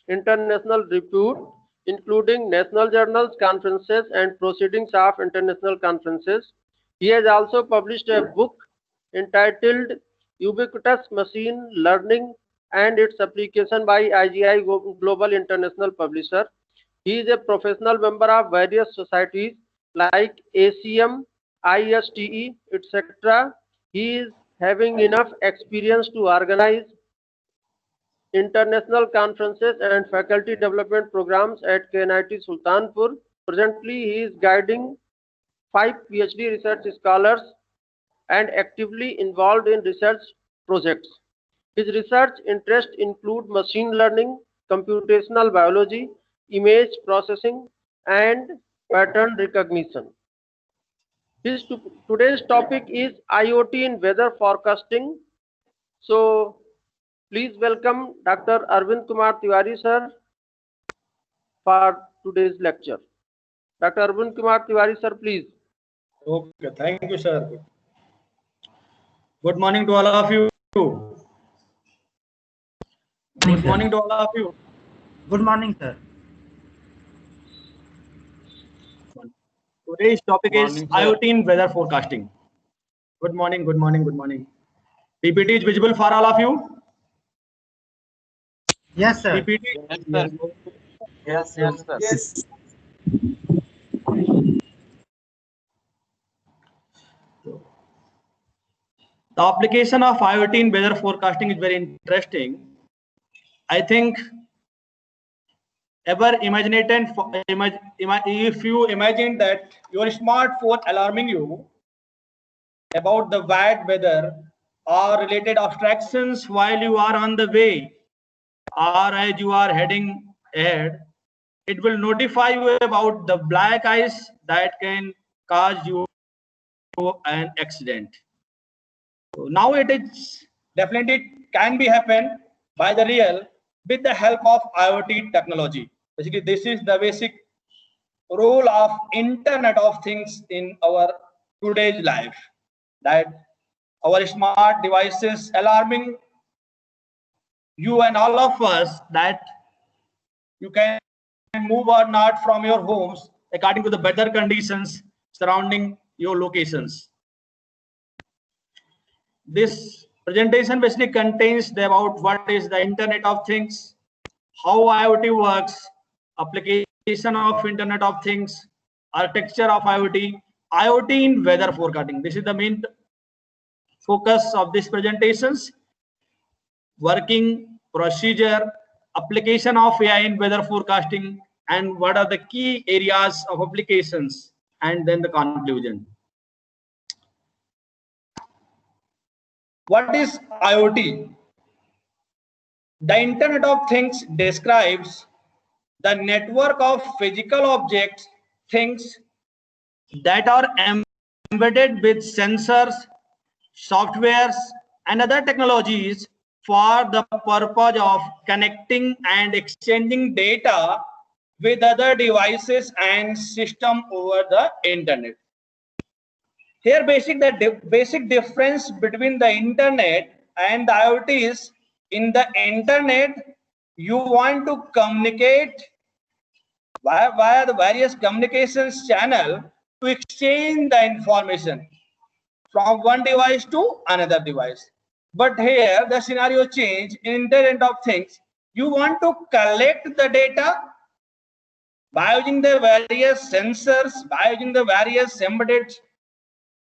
international repute, including national journals, conferences, and proceedings of international conferences. He has also published a book entitled Ubiquitous Machine Learning and its Application by IGI Global International Publisher. He is a professional member of various societies like ACM, ISTE, etc. He is having enough experience to organize international conferences and faculty development programs at KNIT Sultanpur. Presently, he is guiding 5 PhD research scholars and actively involved in research projects. His research interests include machine learning, computational biology, image processing, and pattern recognition. Today's topic is IoT in weather forecasting. So, please welcome Dr. Arvind Kumar Tiwari sir for today's lecture. Dr. Arvind Kumar Tiwari sir, please. Okay, thank you, sir. Good morning to all of you. Good morning to all of you. Good morning, sir. Today's topic is IoT in weather forecasting. Good morning, good morning, good morning. PPT is visible for all of you? Yes, sir. PPT? Yes, sir. Yes. The application of IoT in weather forecasting is very interesting. I think ever if you imagine that your smartphone alarming you about the bad weather or related abstractions while you are on the way or as you are heading ahead, it will notify you about the black ice that can cause you an accident. So now it is definitely can be happen by the real with the help of IoT technology. Basically, this is the basic role of Internet of Things in our today's life. That our smart devices alarming you and all of us that you can move or not from your homes according to the weather conditions surrounding your locations. This presentation basically contains about what is the Internet of Things, how IoT works, application of Internet of Things, architecture of IoT, IoT in weather forecasting. This is the main focus of these presentations. Working procedure, application of AI in weather forecasting, and what are the key areas of applications, and then the conclusion. What is IoT? The Internet of Things describes the network of physical objects, things that are embedded with sensors, softwares, and other technologies for the purpose of connecting and exchanging data with other devices and systems over the internet. Here, the basic difference between the internet and the IoT is in the internet, you want to communicate via the various communications channel to exchange the information from one device to another device. But here the scenario change in Internet of Things. You want to collect the data by using the various sensors, by using the various embedded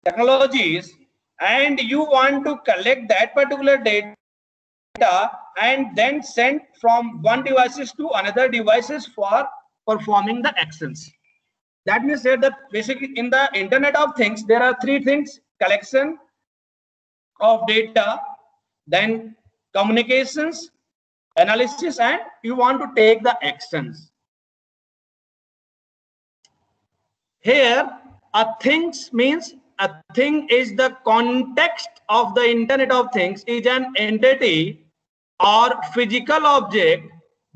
technologies, and you want to collect that particular data and then send from one devices to another devices for performing the actions. That means here that basically in the Internet of Things, there are three things: collection of data, then communications, analysis, and you want to take the actions. Here, a things means a thing is the context of the Internet of Things is an entity or physical object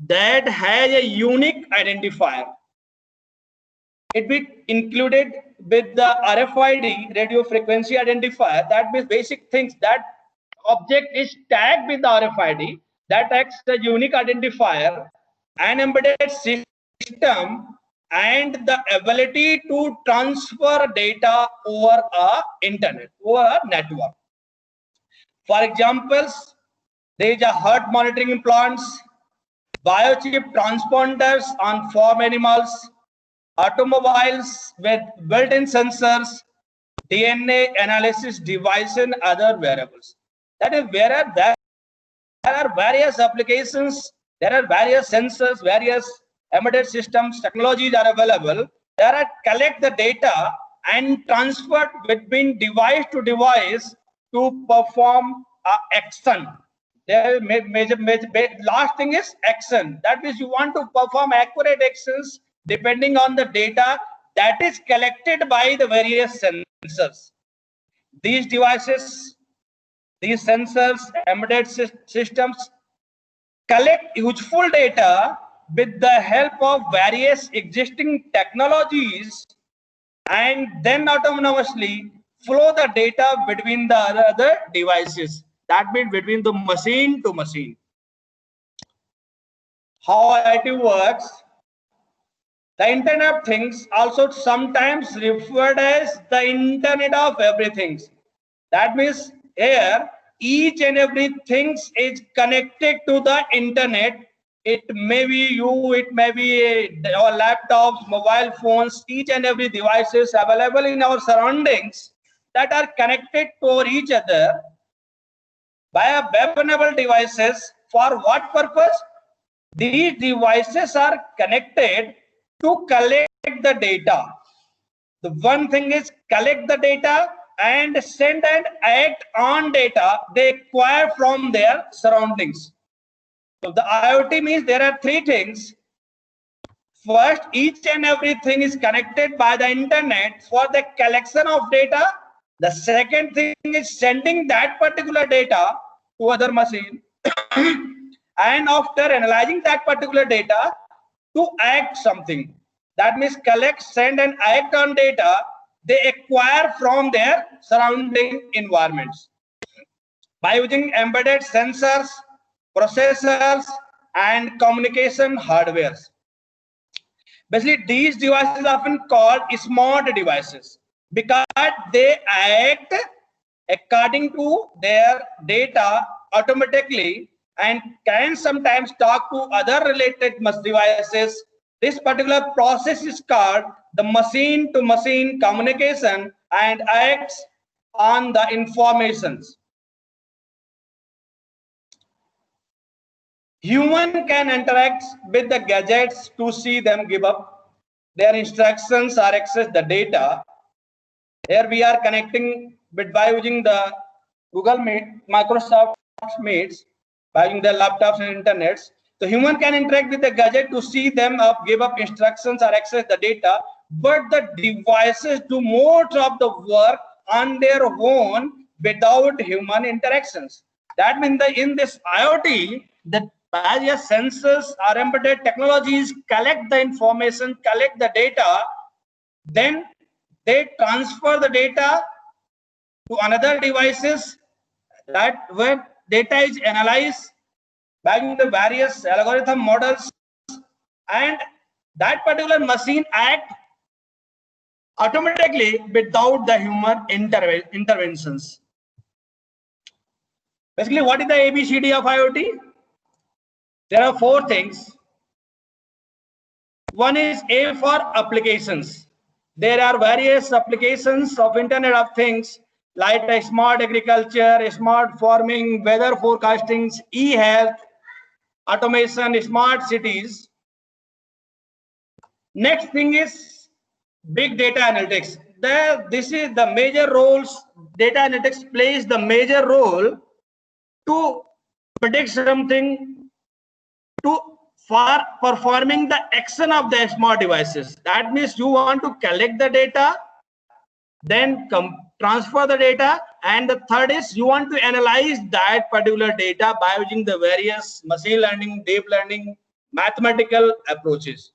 that has a unique identifier. It be included with the RFID, radio frequency identifier. That means basic things, that object is tagged with the RFID that acts as a unique identifier an embedded system and the ability to transfer data over a internet, over a network. For examples, there is a heart monitoring implants, biochip transponders on farm animals, automobiles with built-in sensors, DNA analysis device and other wearables. That is where there are various applications, there are various sensors, various embedded systems, technologies are available. There are collect the data and transferred between device to device to perform action. There last thing is action. That means you want to perform accurate actions depending on the data that is collected by the various sensors. These devices, these sensors, embedded systems collect useful data with the help of various existing technologies and then autonomously flow the data between the other devices. That means between the machine to machine. How IoT works? The Internet of Things, also sometimes referred as the Internet of Everything. That means here each and everything is connected to the internet. It may be you, it may be our laptops, mobile phones, each and every devices available in our surroundings that are connected to each other by a web-enabled devices. For what purpose? These devices are connected to collect the data. The one thing is collect the data and send and act on data they acquire from their surroundings. So the IoT means there are three things. First, each and everything is connected by the internet for the collection of data. The second thing is sending that particular data to other machine. And after analyzing that particular data to act something. That means collect, send and act on data they acquire from their surrounding environments by using embedded sensors, processors and communication hardwares. Basically, these devices are often called smart devices because they act according to their data automatically and can sometimes talk to other related devices. This particular process is called the machine-to-machine communication and acts on the informations. Human can interact with the gadgets to see them give up their instructions or access the data. Here we are connecting by using the Google Meet, Microsoft Meets, by using the laptops and internets. The human can interact with the gadget to see them up, give up instructions or access the data, but the devices do most of the work on their own without human interactions. That means that in this IoT, the various sensors or embedded technologies collect the information, collect the data, then they transfer the data to another devices that where data is analyzed by the various algorithm models, and that particular machine act automatically without the human interventions. Basically, what is the ABCD of IoT? There are four things. One is A for applications. There are various applications of Internet of Things like a smart agriculture, smart farming, weather forecasting, e-health, automation, smart cities. Next thing is big data analytics. This is the major roles. Data analytics plays the major role to predict something, for performing the action of the smart devices. That means you want to collect the data, then transfer the data, and the third is you want to analyze that particular data by using the various machine learning, deep learning, mathematical approaches.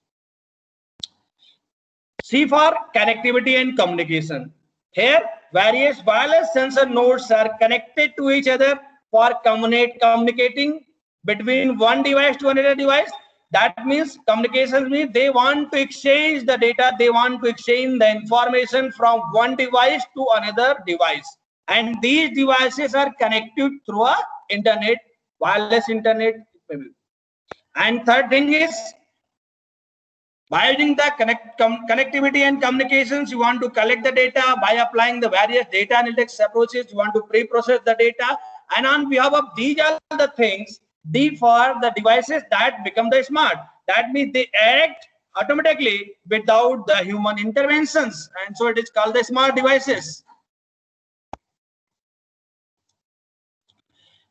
C for connectivity and communication. Here, various wireless sensor nodes are connected to each other for communicating between one device to another device. That means communications means they want to exchange the data, they want to exchange the information from one device to another device. And these devices are connected through a internet, wireless internet. And third thing is, by using the connectivity and communications, you want to collect the data. By applying the various data analytics approaches, you want to pre-process the data. And on behalf of these are the things, for the devices that become the smart. That means they act automatically without the human interventions. And so it is called the smart devices.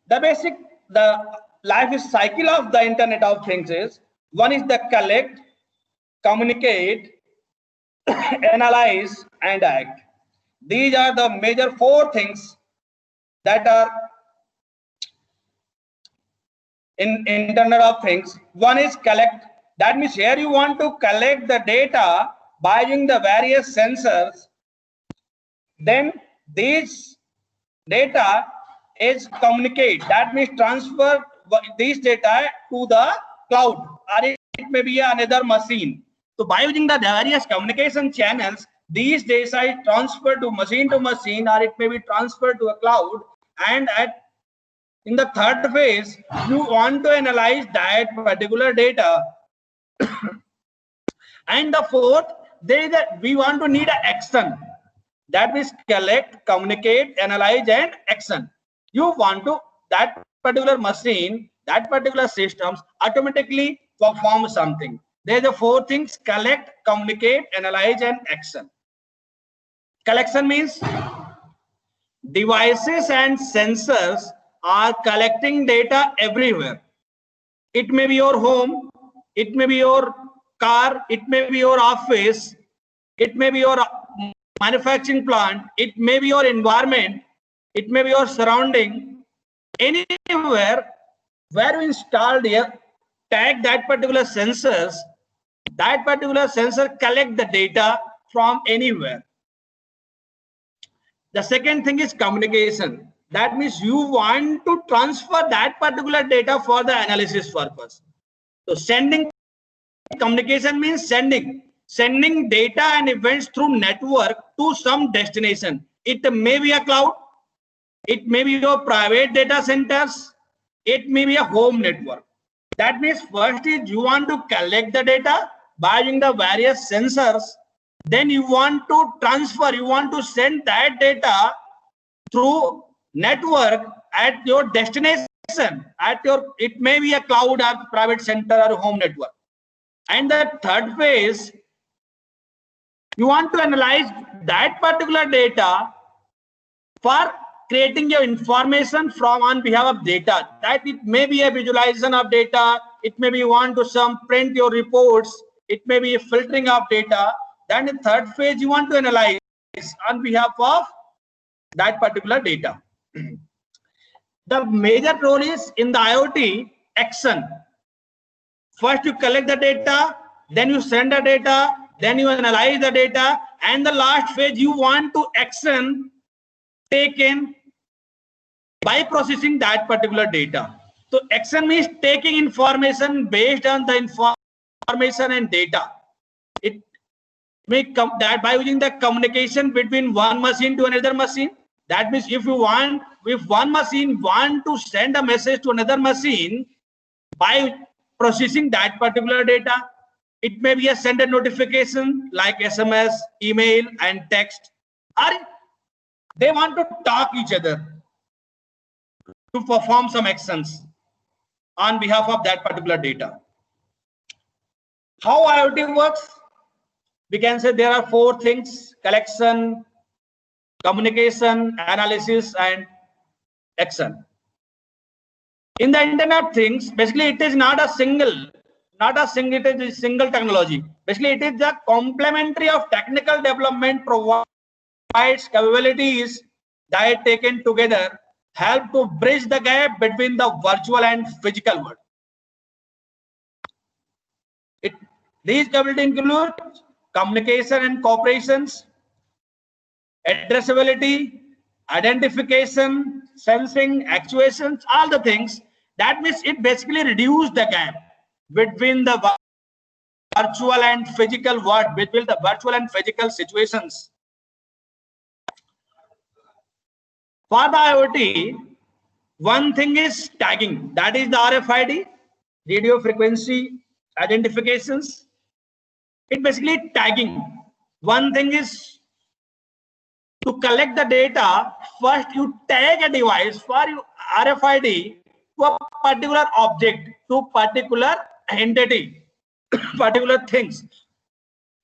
The life cycle of the Internet of Things is, one is the collect, communicate, analyze, and act. These are the major 4 things that are in Internet of Things. One is collect. That means here you want to collect the data by using the various sensors. Then these data is communicate. That means transfer these data to the cloud, or it may be another machine. So by using the various communication channels, these data is transferred to machine, or it may be transferred to a cloud. And in the third phase, you want to analyze that particular data. And the fourth, we want to need an action. That means collect, communicate, analyze, and action. You want to, that particular machine, that particular systems automatically perform something. There are the 4 things: collect, communicate, analyze, and action. Collection means devices and sensors are collecting data everywhere. It may be your home, it may be your car, it may be your office, it may be your manufacturing plant, it may be your environment, it may be your surrounding. Anywhere where you installed here, tag that particular sensors, that particular sensor collect the data from anywhere. The second thing is communication. That means you want to transfer that particular data for the analysis purpose. So sending, communication means sending data and events through network to some destination. It may be a cloud, it may be your private data centers, it may be a home network. That means first is you want to collect the data by using the various sensors. Then you want to transfer, you want to send that data through network at your destination, it may be a cloud or private center or home network. And the third phase, you want to analyze that particular data for creating your information from on behalf of data. That it may be a visualization of data, it may be you want to print your reports, it may be a filtering of data. Then the third phase, you want to analyze on behalf of that particular data. The major role is in the IoT action. First you collect the data, then you send the data, then you analyze the data, and the last phase you want to action taken by processing that particular data. So action means taking information based on the information and data. It may come that by using the communication between one machine to another machine. That means if one machine want to send a message to another machine by processing that particular data, it may be a sender notification like SMS, email, and text, or they want to talk each other to perform some actions on behalf of that particular data. How IoT works? We can say there are 4 things: collection, communication, analysis, and action. In the Internet of Things, basically it is not a single technology. Basically it is the complementary of technical development provides capabilities that taken together help to bridge the gap between the virtual and physical world. These capabilities include communication and cooperations, addressability, identification, sensing, actuations, all the things. That means it basically reduces the gap between the virtual and physical world, between the virtual and physical situations. For the IoT, one thing is tagging, that is the RFID, radio frequency identifications. It basically tagging. One thing is to collect the data. First, you tag a device for your RFID to a particular object, to particular entity, particular things.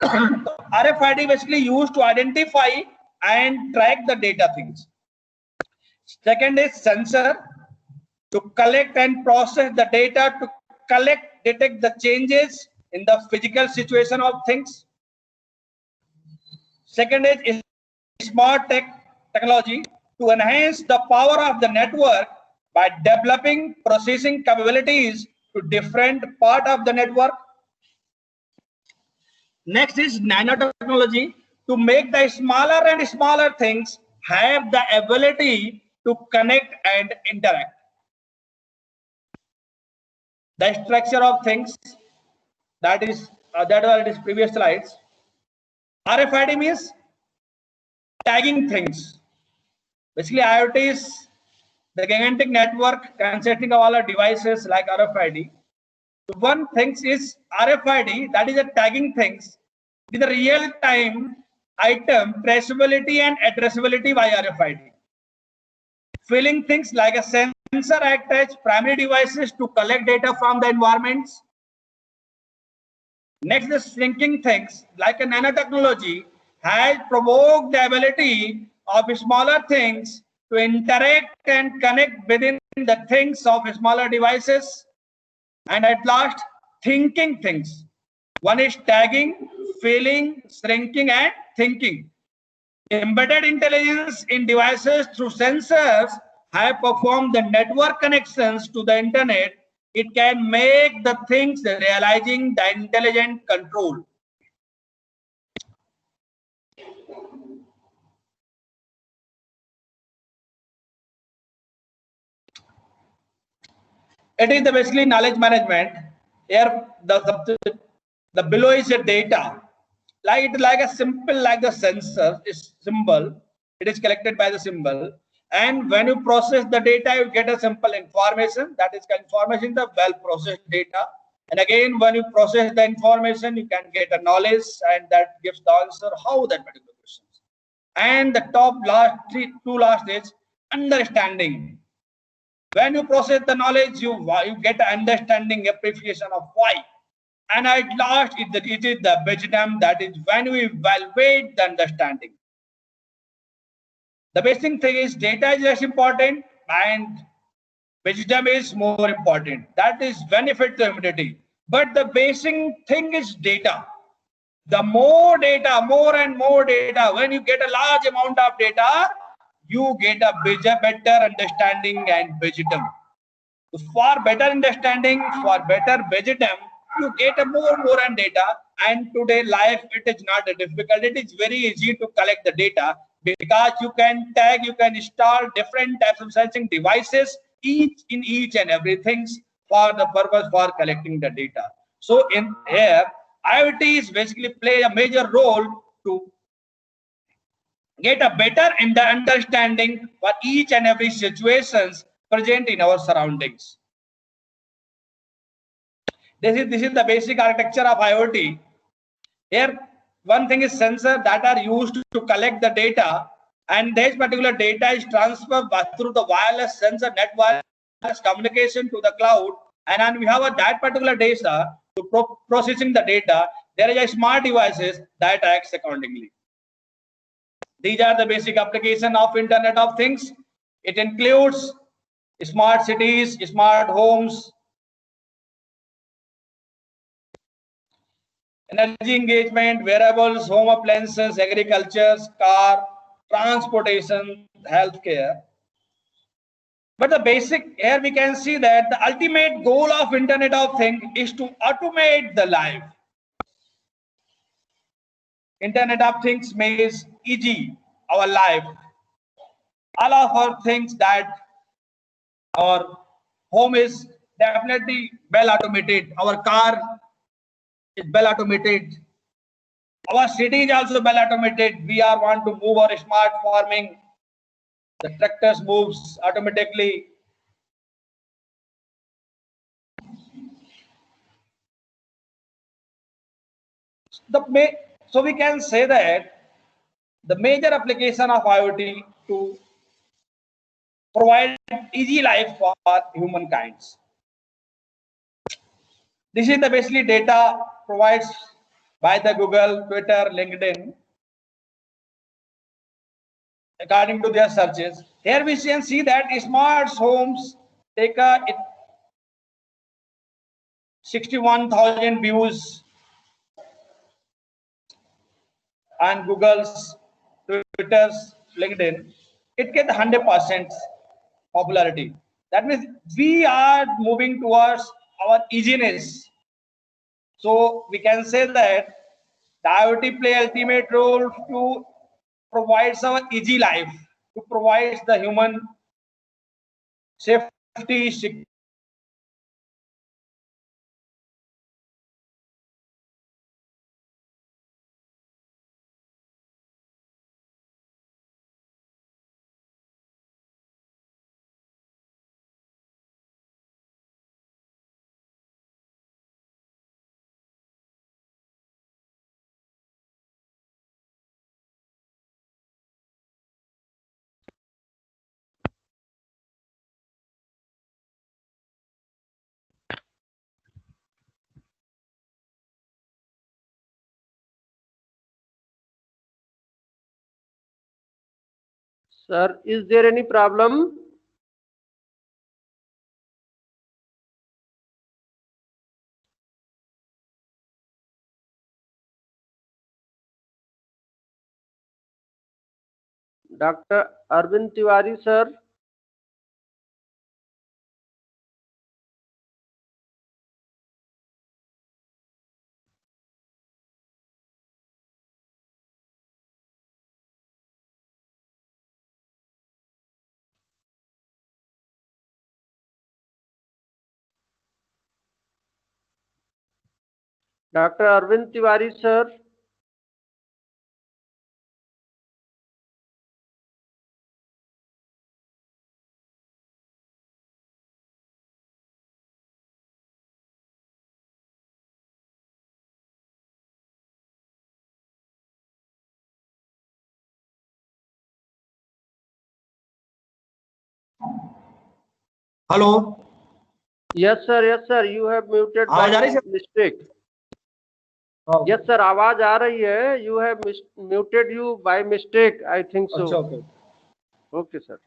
RFID basically used to identify and track the data things. Second is sensor, to collect and process the data, to detect the changes in the physical situation of things. Second is smart technology, to enhance the power of the network by developing processing capabilities to different part of the network. Next is nanotechnology, to make the smaller and smaller things have the ability to connect and interact. The structure of things, that is previous slides. RFID means tagging things. Basically, IoT is the gigantic network consisting of all our devices like RFID. So one thing is RFID, that is a tagging things with a real-time item traceability and addressability by RFID. Filling things like a sensor act as primary devices to collect data from the environments. Next is shrinking things like a nanotechnology has provoked the ability of smaller things to interact and connect within the things of smaller devices. And at last, thinking things. One is tagging, feeling, shrinking, and thinking. Embedded intelligence in devices through sensors have performed the network connections to the internet. It can make the things realizing the intelligent control. It is the basically knowledge management. Here the below is a data. Like a simple like the sensor is symbol. It is collected by the symbol. And when you process the data, you get a simple information. That is information, the well processed data. And again, when you process the information, you can get a knowledge, and that gives the answer how that particular question. And the two last is understanding. When you process the knowledge, you get an understanding, appreciation of why. And at last, it is the wisdom, that is when we evaluate the understanding. The basic thing is data is less important and wisdom is more important. That is benefit to humanity. But the basic thing is data. The more data, more and more data, when you get a large amount of data, you get a better understanding and wisdom. For better understanding, for better wisdom, you get a more and data. And today life, it is not difficult. It is very easy to collect the data, because you can tag, you can install different types of sensing devices, each and everything for the purpose for collecting the data. So in here, IoTs basically play a major role to get a better understanding for each and every situations present in our surroundings. This is the basic architecture of IoT. Here, one thing is sensor that are used to collect the data, and this particular data is transferred through the wireless sensor network communication to the cloud. And then we have that particular data to processing the data. There is a smart devices that acts accordingly. These are the basic application of Internet of Things. It includes smart cities, smart homes, energy engagement, wearables, home appliances, agriculture, car, transportation, healthcare. But the basic, here we can see that the ultimate goal of Internet of Things is to automate the life. Internet of Things makes easy our life. All of our things that our home is definitely well automated. Our car is well automated. Our city is also well automated. We are want to move our smart farming. The tractors moves automatically. So we can say that the major application of IoT to provide easy life for humankind. This is the basically data provides by the Google, Twitter, LinkedIn, according to their searches. Here we can see that smart homes take 61,000 views on Google's, Twitter's, LinkedIn. It gets 100% popularity. That means we are moving towards our easiness. So we can say that the IoT play ultimate role to provide our easy life, to provide the human safety. Sir, is there any problem? Dr. Arvind Tiwari, sir. Dr. Arvind Tiwari, sir. Hello. Yes, sir. Yes, sir. You have muted by आवाज आ रही है? mistake. Yes, sir. आवाज आ रही है. You have muted you by mistake. I think so. अच्छा, okay. Okay, sir.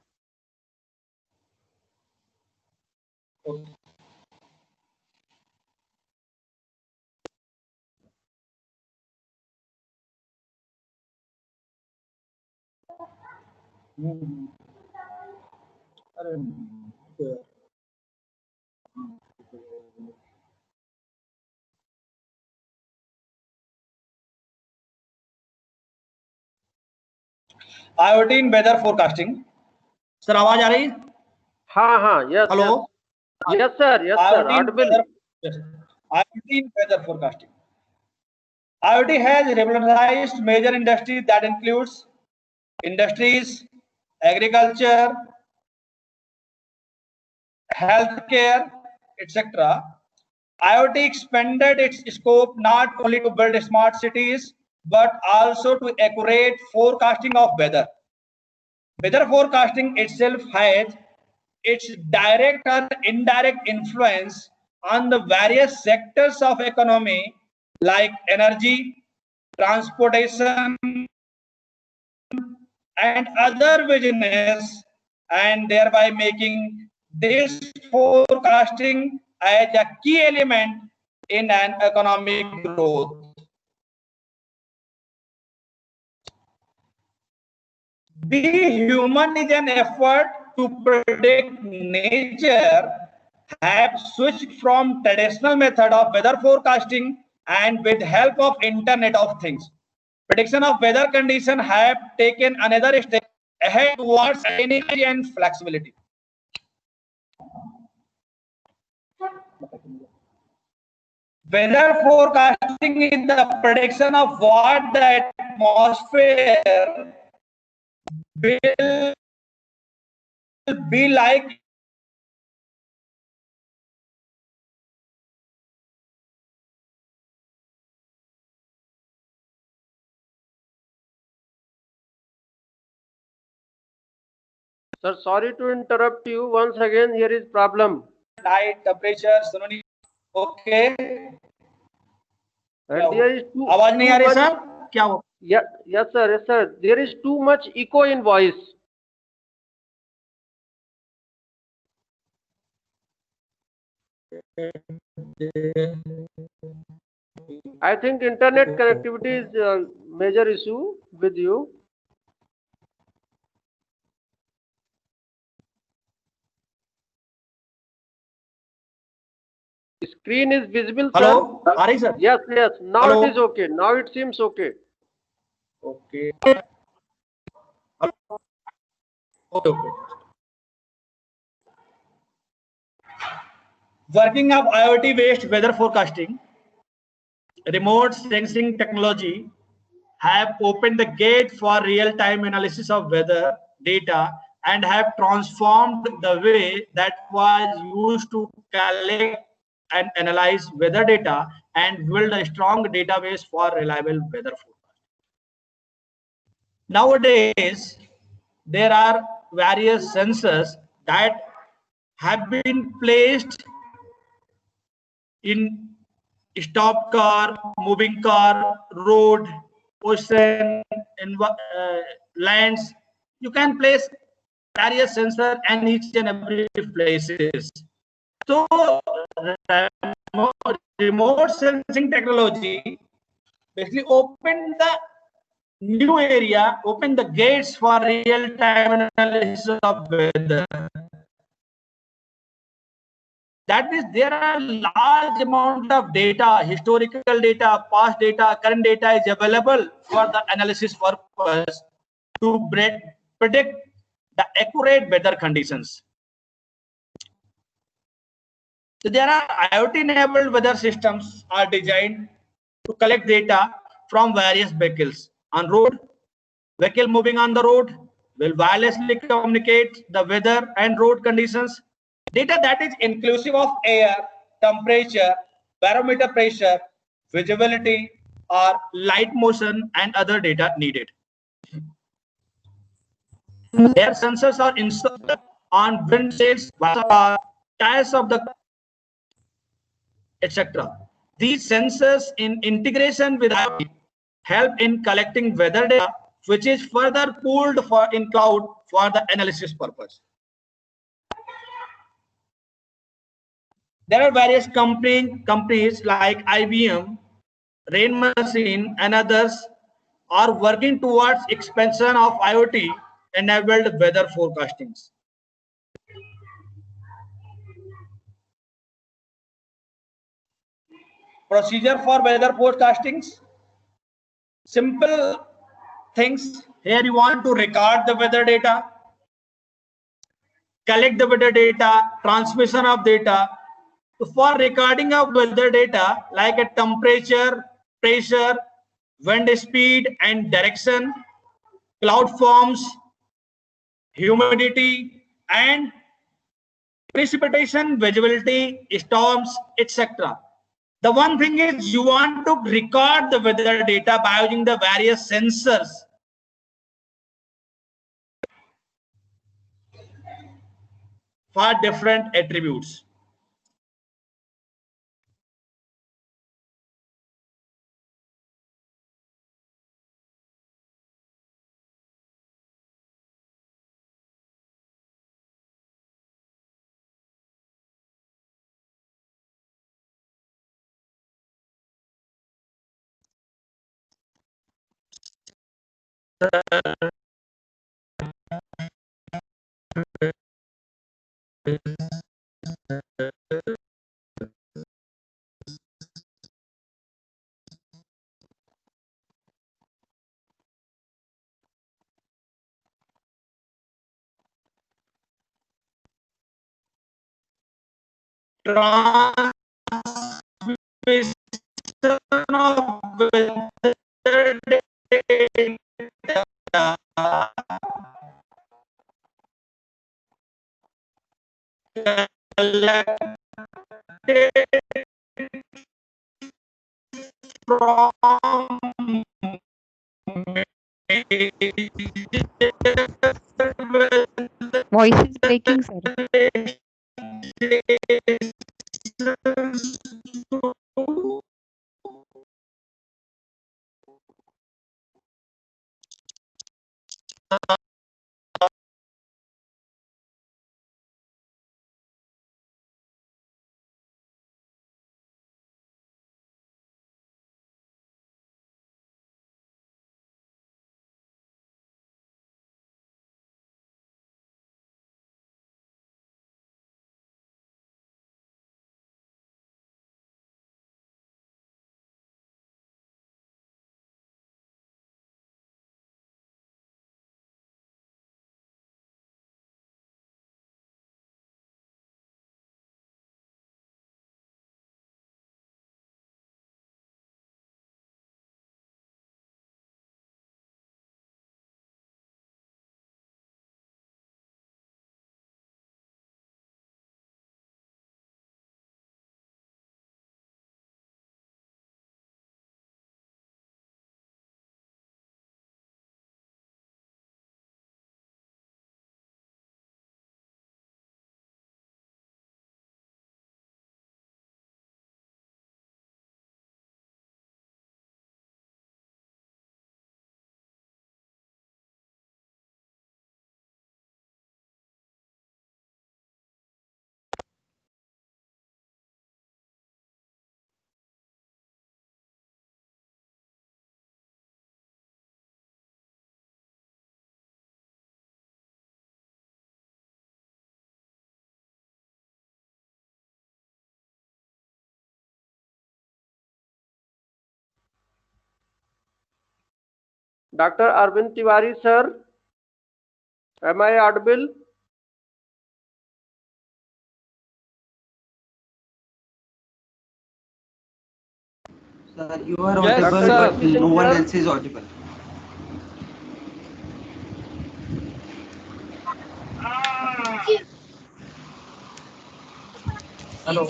Okay. अरे, IoT in weather forecasting. Sir, आवाज आ रही है? हाँ. Yes. Hello. Yes. Yes, sir. Yes, sir. IoT in Audible. weather, yes. IoT in weather forecasting. IoT has revolutionized major industries that includes industries, agriculture, healthcare, etc. IoT expanded its scope not only to build smart cities, but also to accurate forecasting of weather. Weather forecasting itself has its direct or indirect influence on the various sectors of economy like energy, transportation, and other business, and thereby making this forecasting as a key element in an economic growth. Being human is an effort to predict nature have switched from traditional method of weather forecasting and with help of Internet of Things. Prediction of weather condition have taken another step ahead towards energy and flexibility. Weather forecasting is the prediction of what the atmosphere will be like Sir, sorry to interrupt you. Once again, here is problem. night temperature. सुनो नहीं, okay. And there is too, आवाज नहीं too आ रही much. Sir, क्या हो? Yeah, yes, sir. Yes, sir. There is too much echo in voice. I think internet connectivity is a major issue with you. Screen is visible, sir. Hello, आ रही sir? Yes, yes. Now Hello? it is okay. Now it seems okay. Okay. Okay. Working of IoT-based weather forecasting, remote sensing technology have opened the gate for real-time analysis of weather data and have transformed the way that was used to collect and analyze weather data and build a strong database for reliable weather forecast. Nowadays, there are various sensors that have been placed in stop car, moving car, road, ocean, lands. You can place various sensor and each and every places. So remote sensing technology basically open the new area, open the gates for real-time analysis of weather. That means there are large amount of data, historical data, past data, current data is available for the analysis purpose to predict the accurate weather conditions. So there are IoT-enabled weather systems are designed to collect data from various vehicles on road. Vehicle moving on the road will wirelessly communicate the weather and road conditions. Data that is inclusive of air, temperature, barometer pressure, visibility, or light motion and other data needed. Their sensors are installed on windshields, tires of the etc. These sensors in integration with IoT help in collecting weather data, which is further pooled in cloud for the analysis purpose. There are various companies like IBM, Rain Machine, and others are working towards expansion of IoT enabled weather forecastings. Procedure for weather forecastings. Simple things. Here you want to record the weather data, collect the weather data, transmission of data. For recording of weather data like a temperature, pressure, wind speed and direction, cloud forms, humidity and precipitation, visibility, storms, etc. The one thing is you want to record the weather data by using the various sensors. For different attributes. of weather data collected from Voice is breaking, sir. Dr. Arvind Tiwari, sir. Am I audible? Sir, you are Yes, audible, sir. but no one else is audible. hello.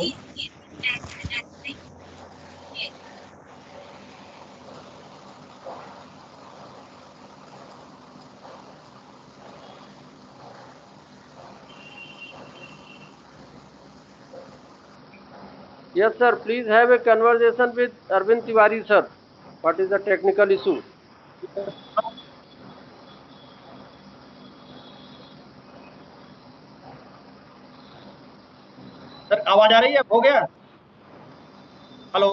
Yes, sir. Please have a conversation with Arvind Tiwari, sir. What is the technical issue? Sir आवाज आ रही है? हो गया? Hello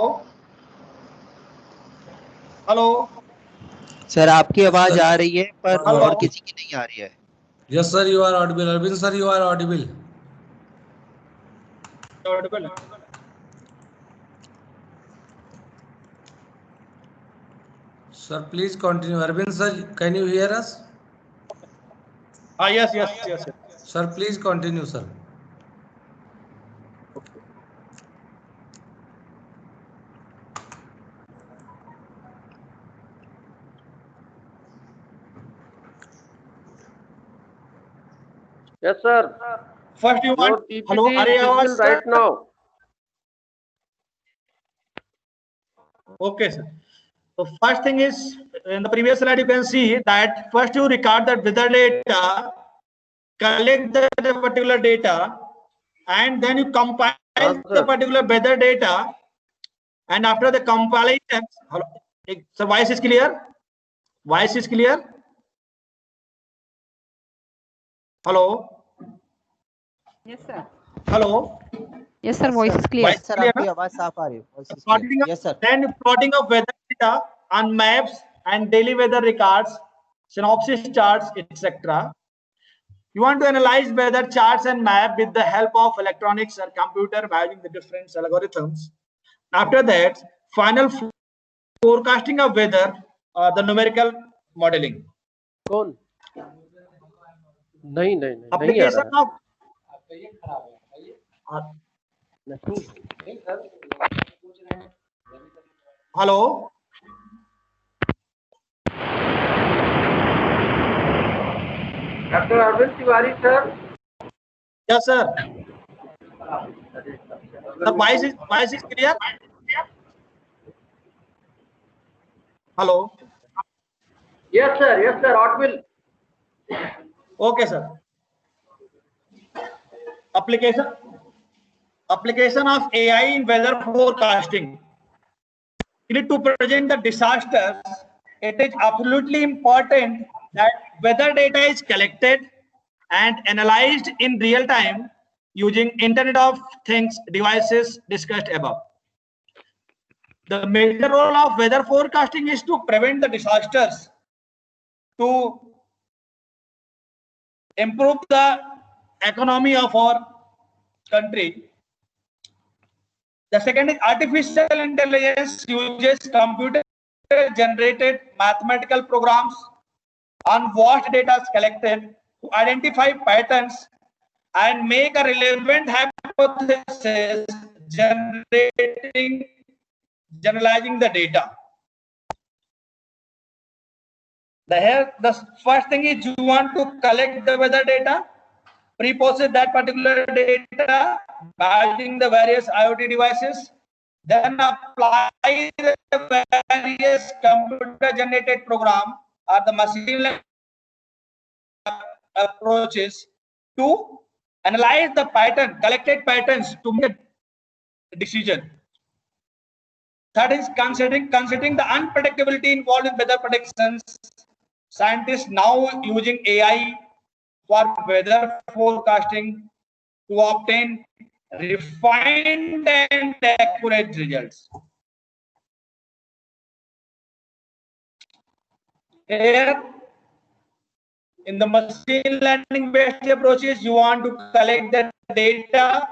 hello sir आपकी आवाज आ रही है पर हेलो और किसी की नहीं आ रही है। Yes, sir, you are audible. Arvind, sir, you are audible. Audible? Sir, please continue. Arvind, sir, can you hear us? हाँ, yes yes yes Sir, please continue, sir. Yes, sir. First you Your want hello PPT अरे is आवाज visible right sir? now. Okay, sir. So first thing is, in the previous slide, you can see that first you record the weather data, collect the particular data, and then you compile Sir. the particular weather data, and after the compilation, hello, so voice is clear? Voice is clear? Hello? Yes, sir. Hello? Yes, sir. Voice is clear. Voice sir clear, आपकी na? आवाज साफ आ रही है। Voice is Plotting clear. of, Yes, sir. then plotting of weather data on maps and daily weather records, synopsis charts, etc. You want to analyze weather charts and map with the help of electronics or computer by using the different algorithms. After that, final forecasting of weather, the numerical modeling. कौन? नहीं नहीं नहीं नहीं आ Application रहा of है। नहीं Hello. Dr. Arvind Tiwari, sir. Yes, sir. The voice is clear. Hello. Yes, sir. Yes, sir. Audible. Okay, sir. Application of AI in weather forecasting. In order to prevent the disasters, it is absolutely important that weather data is collected and analyzed in real time using Internet of Things devices discussed above. The major role of weather forecasting is to prevent the disasters, to improve the economy of our country. The second is artificial intelligence uses computer generated mathematical programs on vast data collected to identify patterns and make a relevant hypothesis, generalizing the data. The first thing is you want to collect the weather data, pre-process that particular data by using the various IoT devices, then apply the various computer generated program or the machine learning approaches to analyze the collected patterns to make a decision. Third is considering the unpredictability involved in weather predictions. Scientists now using AI for weather forecasting to obtain refined and accurate results. Here, in the machine learning based approaches, you want to collect the data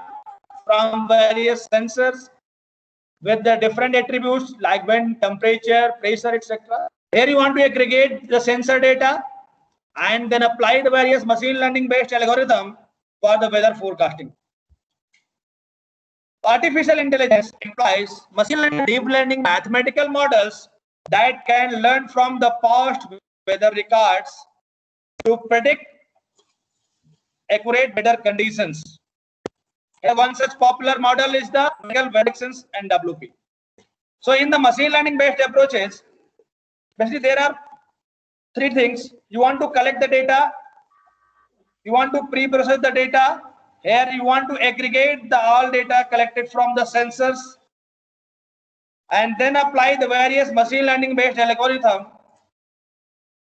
from various sensors with the different attributes like wind, temperature, pressure, etc. Here you want to aggregate the sensor data and then apply the various machine learning based algorithm for the weather forecasting. Artificial intelligence implies machine learning, deep learning mathematical models that can learn from the past weather records to predict accurate weather conditions. One such popular model is the predictions NWP. So in the machine learning based approaches, basically there are three things. You want to collect the data, you want to pre-process the data. Here you want to aggregate the all data collected from the sensors and then apply the various machine learning based algorithm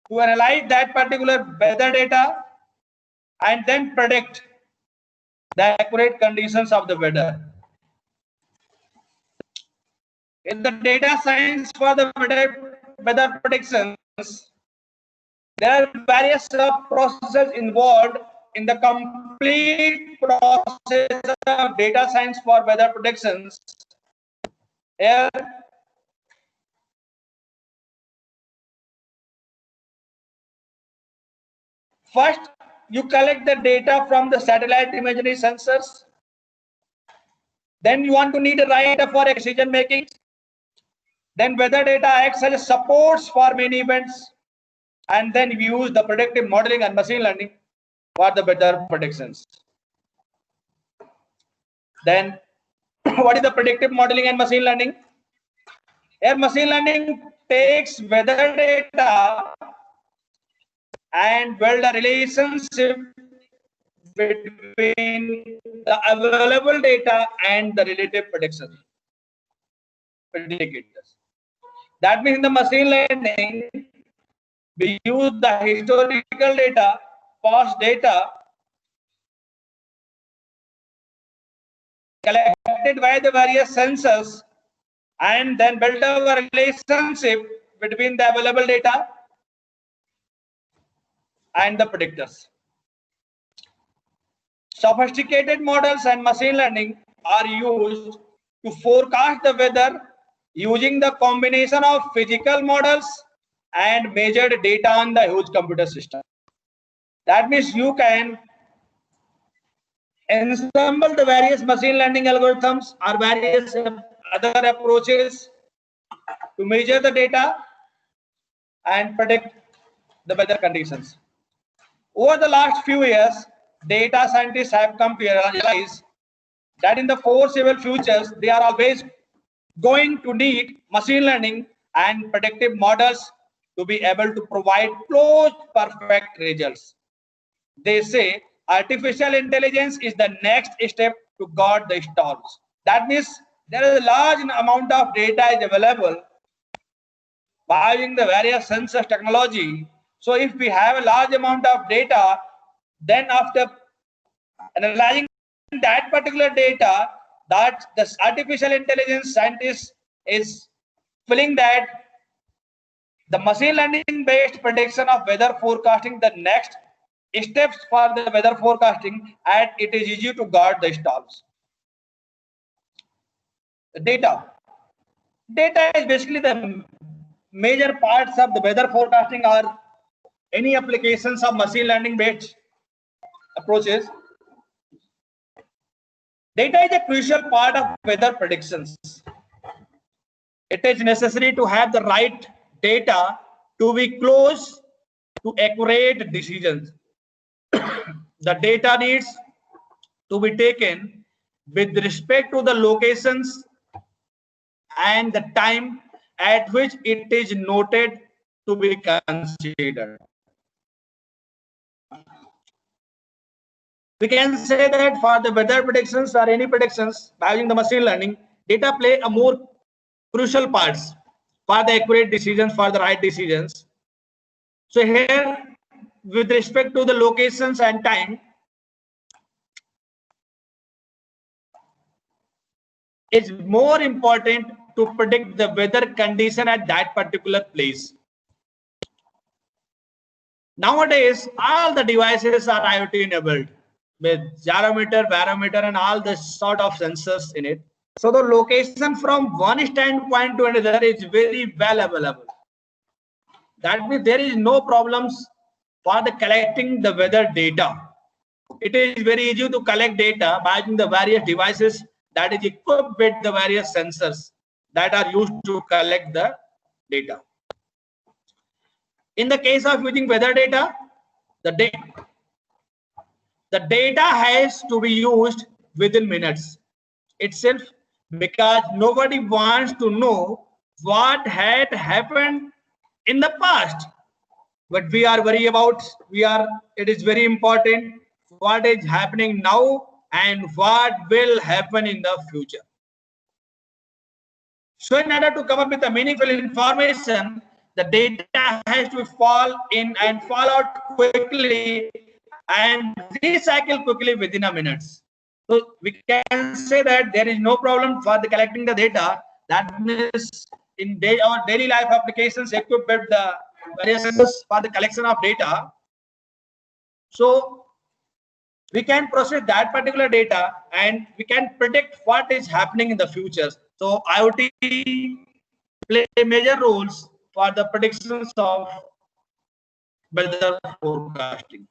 to analyze that particular weather data and then predict the accurate conditions of the weather. In the data science for the weather predictions, there are various processes involved in the complete process of data science for weather predictions. Here, first, you collect the data from the satellite imagery sensors. Then you want to need a right for decision making. Then weather data acts as supports for many events. And then you use the predictive modeling and machine learning for the weather predictions. Then what is the predictive modeling and machine learning? Here machine learning takes weather data and build a relationship between the available data and the relative predictions. That means in the machine learning, we use the historical data, past data, collected by the various sensors, and then build a relationship between the available data and the predictors. Sophisticated models and machine learning are used to forecast the weather using the combination of physical models and measured data on the huge computer system. That means you can ensemble the various machine learning algorithms or various other approaches to measure the data and predict the weather conditions. Over the last few years, data scientists have come to realize that in the foreseeable futures, they are always going to need machine learning and predictive models to be able to provide close perfect results. They say artificial intelligence is the next step to guard the storms. That means there is a large amount of data is available by using the various sensors technology. So if we have a large amount of data, then after analyzing that particular data, that the artificial intelligence scientist is feeling that the machine learning based prediction of weather forecasting the next steps for the weather forecasting, and it is easy to guard the storms. The data is basically the major parts of the weather forecasting or any applications of machine learning based approaches. Data is a crucial part of weather predictions. It is necessary to have the right data to be close to accurate decisions. The data needs to be taken with respect to the locations and the time at which it is noted to be considered. We can say that for the weather predictions or any predictions by using the machine learning, data play a more crucial parts for the accurate decisions, for the right decisions. So here, with respect to the locations and time, it's more important to predict the weather condition at that particular place. Nowadays, all the devices are IoT enabled with gyrometer, barometer, and all the sort of sensors in it. So the location from one standpoint to another is very well available. That means there is no problems for the collecting the weather data. It is very easy to collect data by using the various devices that is equipped with the various sensors that are used to collect the data. In the case of using weather data, the data has to be used within minutes itself, because nobody wants to know what had happened in the past. But we are worried about, it is very important what is happening now and what will happen in the future. So in order to come up with a meaningful information, the data has to fall in and fall out quickly and recycle quickly within a minute. So we can say that there is no problem for the collecting the data. That means in our daily life applications equipped with the various sensors for the collection of data. So we can process that particular data and we can predict what is happening in the future. So IoT play major roles for the predictions of weather forecasting.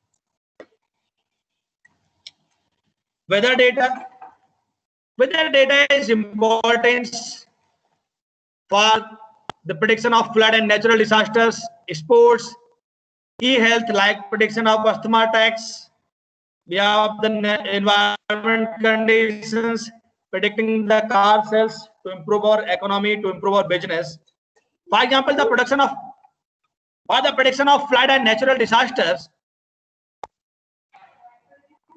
Weather data is important for the prediction of flood and natural disasters, sports, e-health like prediction of asthma attacks. We have the environment conditions, predicting the car sales to improve our economy, to improve our business. For example, the prediction of flood and natural disasters.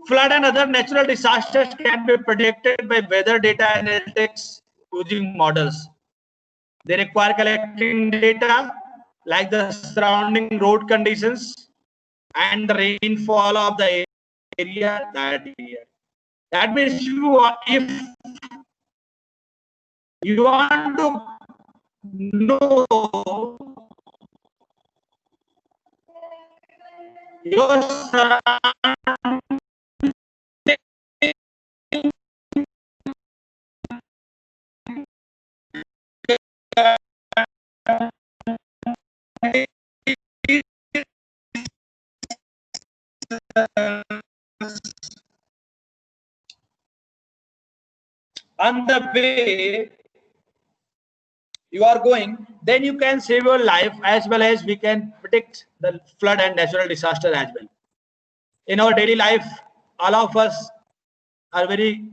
Flood and other natural disasters can be predicted by weather data analytics using models. They require collecting data like the surrounding road conditions and the rainfall of the area. That means if you want to know your surrounding on the way you are going, then you can save your life, as well as we can predict the flood and natural disaster as well. In our daily life, all of us are very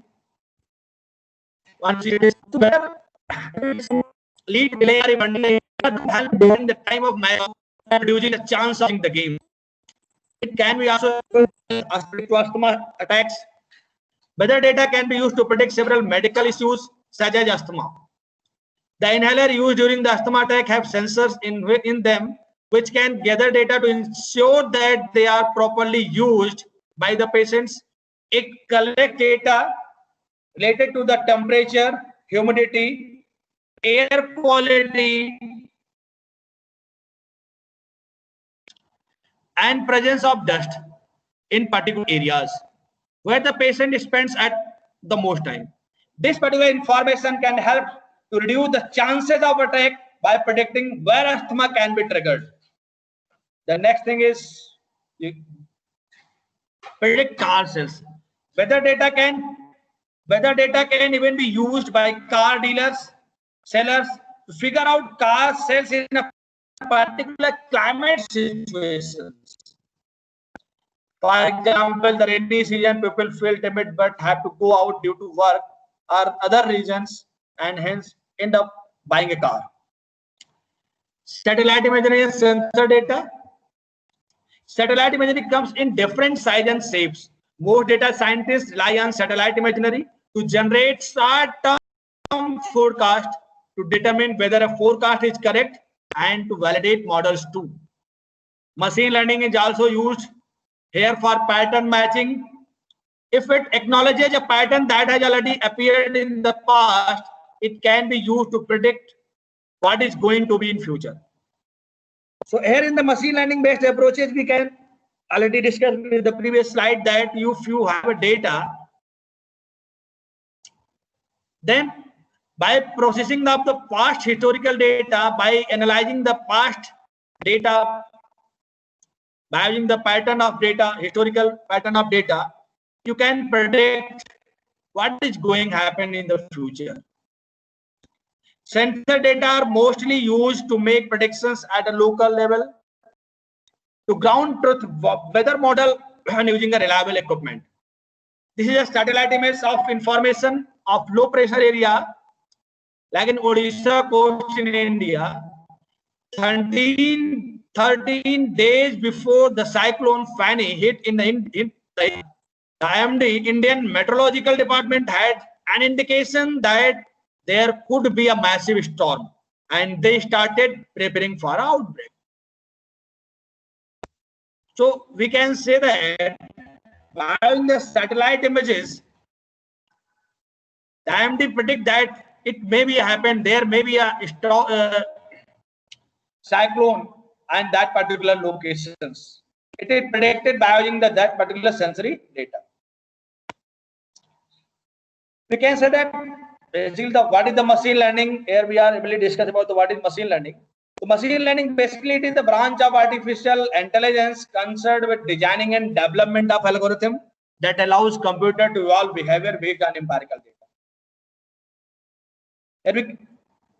lead delay or abandon help during the time of match, reducing the chance of the game. It can be also predict asthma attacks. Weather data can be used to predict several medical issues such as asthma. The inhaler used during the asthma attack have sensors in them which can gather data to ensure that they are properly used by the patients. It collects data related to the temperature, humidity, air quality, and presence of dust in particular areas where the patient spends at the most time. This particular information can help to reduce the chances of attack by predicting where asthma can be triggered. The next thing is you predict car sales. Weather data can even be used by car dealers, sellers to figure out car sales in a particular climate situation. For example, the rainy season, people feel timid but have to go out due to work or other reasons and hence end up buying a car. Satellite imagery and sensor data. Satellite imagery comes in different size and shapes. Most data scientists rely on satellite imagery to generate short-term forecast to determine whether a forecast is correct and to validate models too. Machine learning is also used here for pattern matching. If it acknowledges a pattern that has already appeared in the past, it can be used to predict what is going to be in future. So here in the machine learning based approaches, we can already discuss with the previous slide that if you have a data, then by processing of the past historical data, by analyzing the past data, by using the pattern of data, historical pattern of data, you can predict what is going to happen in the future. Sensor data are mostly used to make predictions at a local level, to ground truth weather model and using a reliable equipment. This is a satellite image of information of low pressure area, like in Odisha coast in India, 13 days before the cyclone Fani hit in the IMD, Indian Meteorological Department had an indication that there could be a massive storm, and they started preparing for outbreak. So we can say that by the satellite images, the IMD predict that it may be happen, there may be a cyclone and that particular locations. It is predicted by using that particular sensory data. We can say that basically what is the machine learning. Here we are able to discuss about what is machine learning. So machine learning basically it is the branch of artificial intelligence concerned with designing and development of algorithm that allows computer to evolve behavior based on empirical data.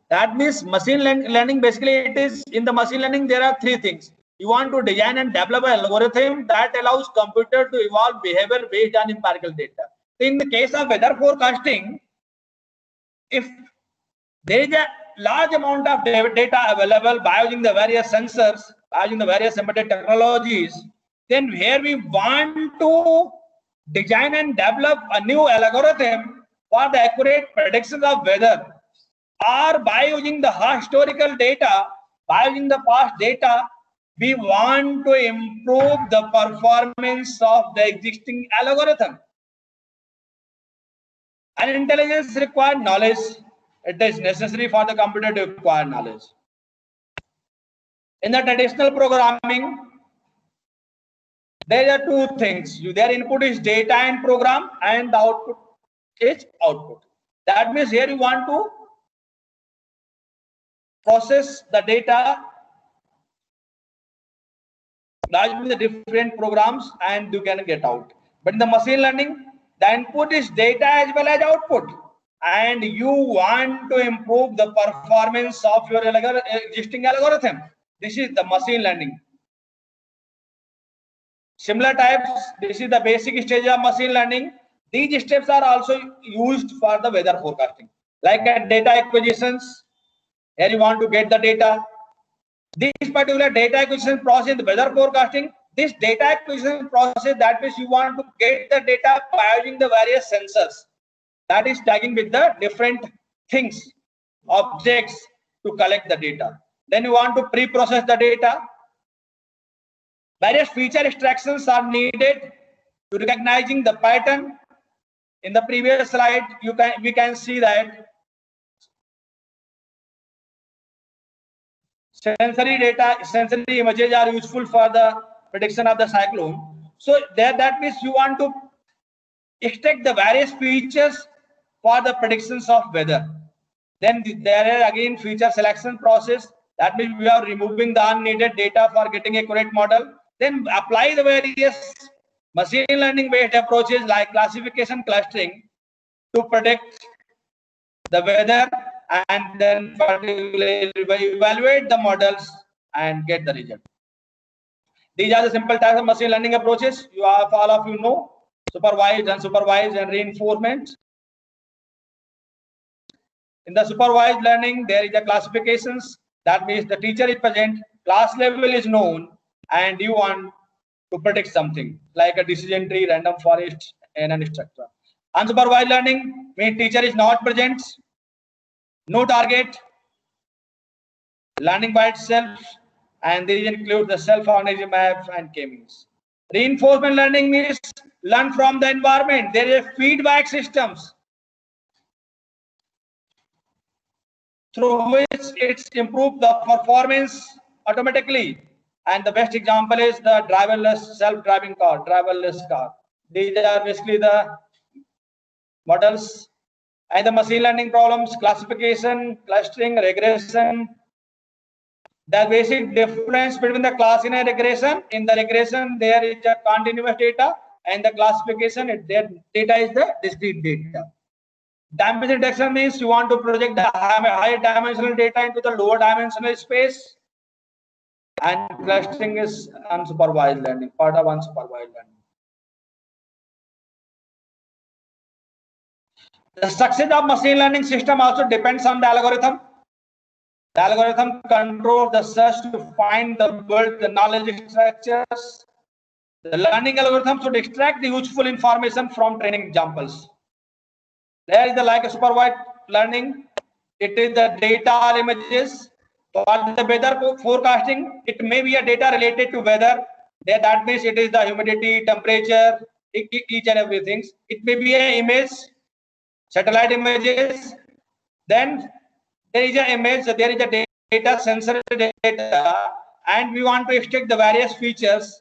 That means machine learning basically it is in the machine learning there are three things. You want to design and develop an algorithm that allows computer to evolve behavior based on empirical data. In the case of weather forecasting, if there is a large amount of data available by using the various sensors, by using the various embedded technologies, then here we want to design and develop a new algorithm for the accurate predictions of weather, or by using the historical data, by using the past data, we want to improve the performance of the existing algorithm. And intelligence requires knowledge. It is necessary for the computer to acquire knowledge. In the traditional programming, there are two things. Their input is data and program, and the output is output. That means here you want to process the data largely the different programs and you can get out. But in the machine learning, the input is data as well as output, and you want to improve the performance of your existing algorithm. This is the machine learning. Similar types, this is the basic stage of machine learning. These steps are also used for the weather forecasting, like data acquisitions. Here you want to get the data. This particular data acquisition process, the weather forecasting, this data acquisition process, that means you want to get the data by using the various sensors. That is tagging with the different things, objects to collect the data. Then you want to pre-process the data. Various feature extractions are needed to recognizing the pattern. In the previous slide, we can see that sensory images are useful for the prediction of the cyclone. So that means you want to extract the various features for the predictions of weather. Then there are again feature selection process. That means we are removing the unneeded data for getting a accurate model. Then apply the various machine learning based approaches like classification clustering to predict the weather, and then particularly evaluate the models and get the result. These are the simple types of machine learning approaches. All of you know: supervised, unsupervised, and reinforcement. In the supervised learning, there is a classifications. That means the teacher is present, class level is known, and you want to predict something like a decision tree, random forest, and etc. Unsupervised learning means teacher is not present, no target, learning by itself, and these include the self-organizing map and k-means. Reinforcement learning means learn from the environment. There is a feedback systems through which it's improved the performance automatically. And the best example is the driverless self-driving car, driverless car. These are basically the models. And the machine learning problems: classification, clustering, regression. The basic difference between the class and a regression: in the regression there is a continuous data, and the classification, their data is the discrete data. Dimension reduction means you want to project the higher dimensional data into the lower dimensional space, and clustering is unsupervised learning, part of unsupervised learning. The success of machine learning system also depends on the algorithm. The algorithm controls the search to find the knowledge structures. The learning algorithm should extract the useful information from training examples. There is the like a supervised learning. It is the data or images. For the weather forecasting, it may be a data related to weather. That means it is the humidity, temperature, each and everything. It may be an image, satellite images. Then there is an image, there is a data, sensor data, and we want to extract the various features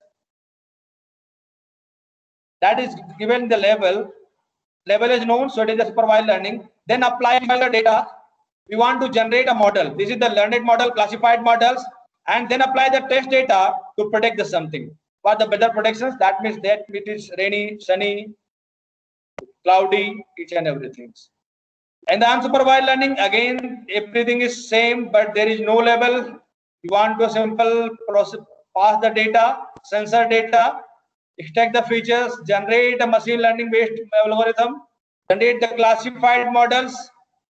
that is given the level. Level is known, so it is the supervised learning. Then apply the data. We want to generate a model. This is the learned model, classified models, and then apply the test data to predict the something. For the weather predictions, that means that it is rainy, sunny, cloudy, each and everything. And the unsupervised learning, again, everything is same, but there is no level. You want to simple process, pass the data, sensor data, extract the features, generate a machine learning based algorithm, generate the classified models,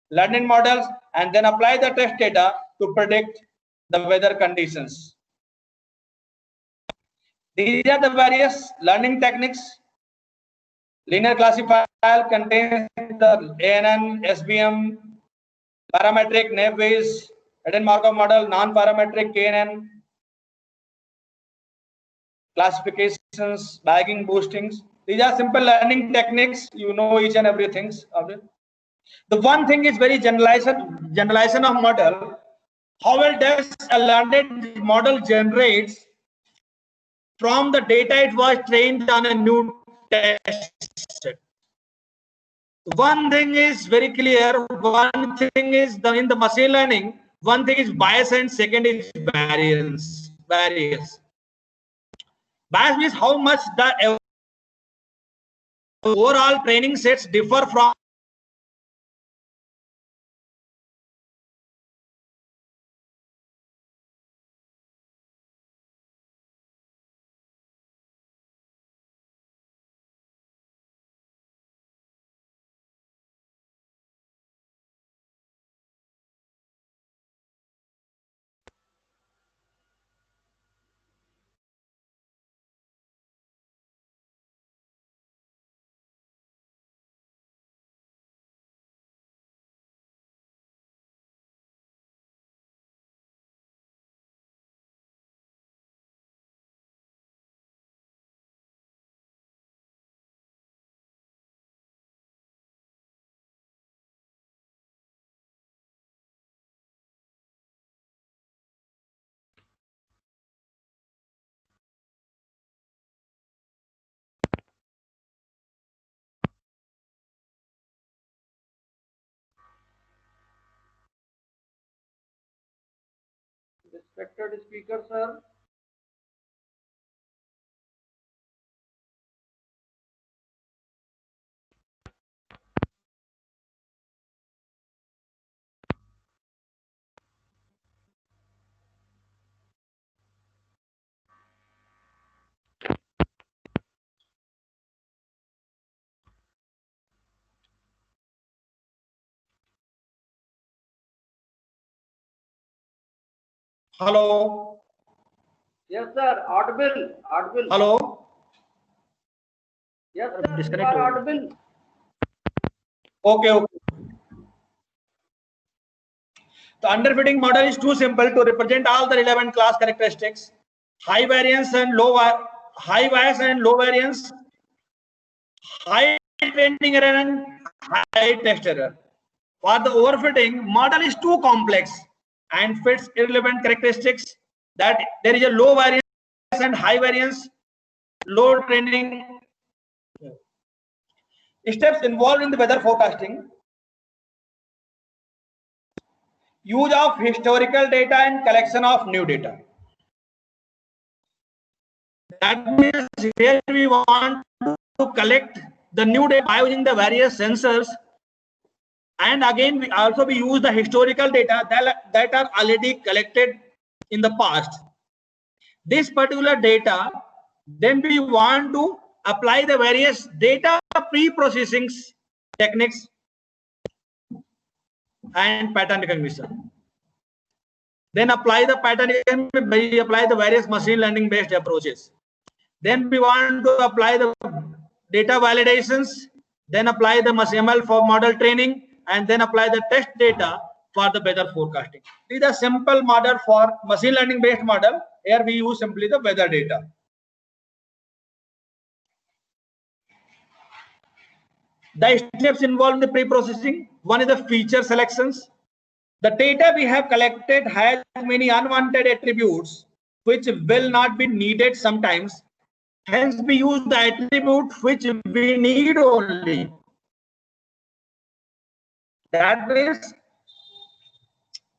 learning models, and then apply the test data to predict the weather conditions. These are the various learning techniques. Linear classifier contains the ANN, SVM, parametric, Navier, hidden Markov model, non-parametric, KNN, classifications, bagging, boostings. These are simple learning techniques. You know each and everything of it. The one thing is very generalization of model. How well does a learned model generates from the data it was trained on a new test set? One thing is very clear. One thing is in the machine learning, one thing is bias and second is variance. Bias means how much the overall training sets differ from Respected speaker, sir. Hello. Yes, sir. Audible. Audible. Hello. Yes, Sir, sir. You disconnect are हो गया। audible. Okay, okay. The underfitting model is too simple to represent all the relevant class characteristics. High variance and high bias and low variance, high training error and high test error. For the overfitting, model is too complex and fits irrelevant characteristics that there is a low variance and high variance, low training. Steps involved in the weather forecasting. Use of historical data and collection of new data. That means here we want to collect the new data by using the various sensors, and again we also we use the historical data that are already collected in the past. This particular data, then we want to apply the various data pre-processing techniques and pattern recognition. Then apply the pattern recognition, we apply the various machine learning based approaches. Then we want to apply the data validations, then apply the ML for model training, and then apply the test data for the weather forecasting. This is a simple model for machine learning based model. Here we use simply the weather data. The steps involved in the pre-processing. One is the feature selections. The data we have collected has many unwanted attributes which will not be needed sometimes. Hence, we use the attribute which we need only. That means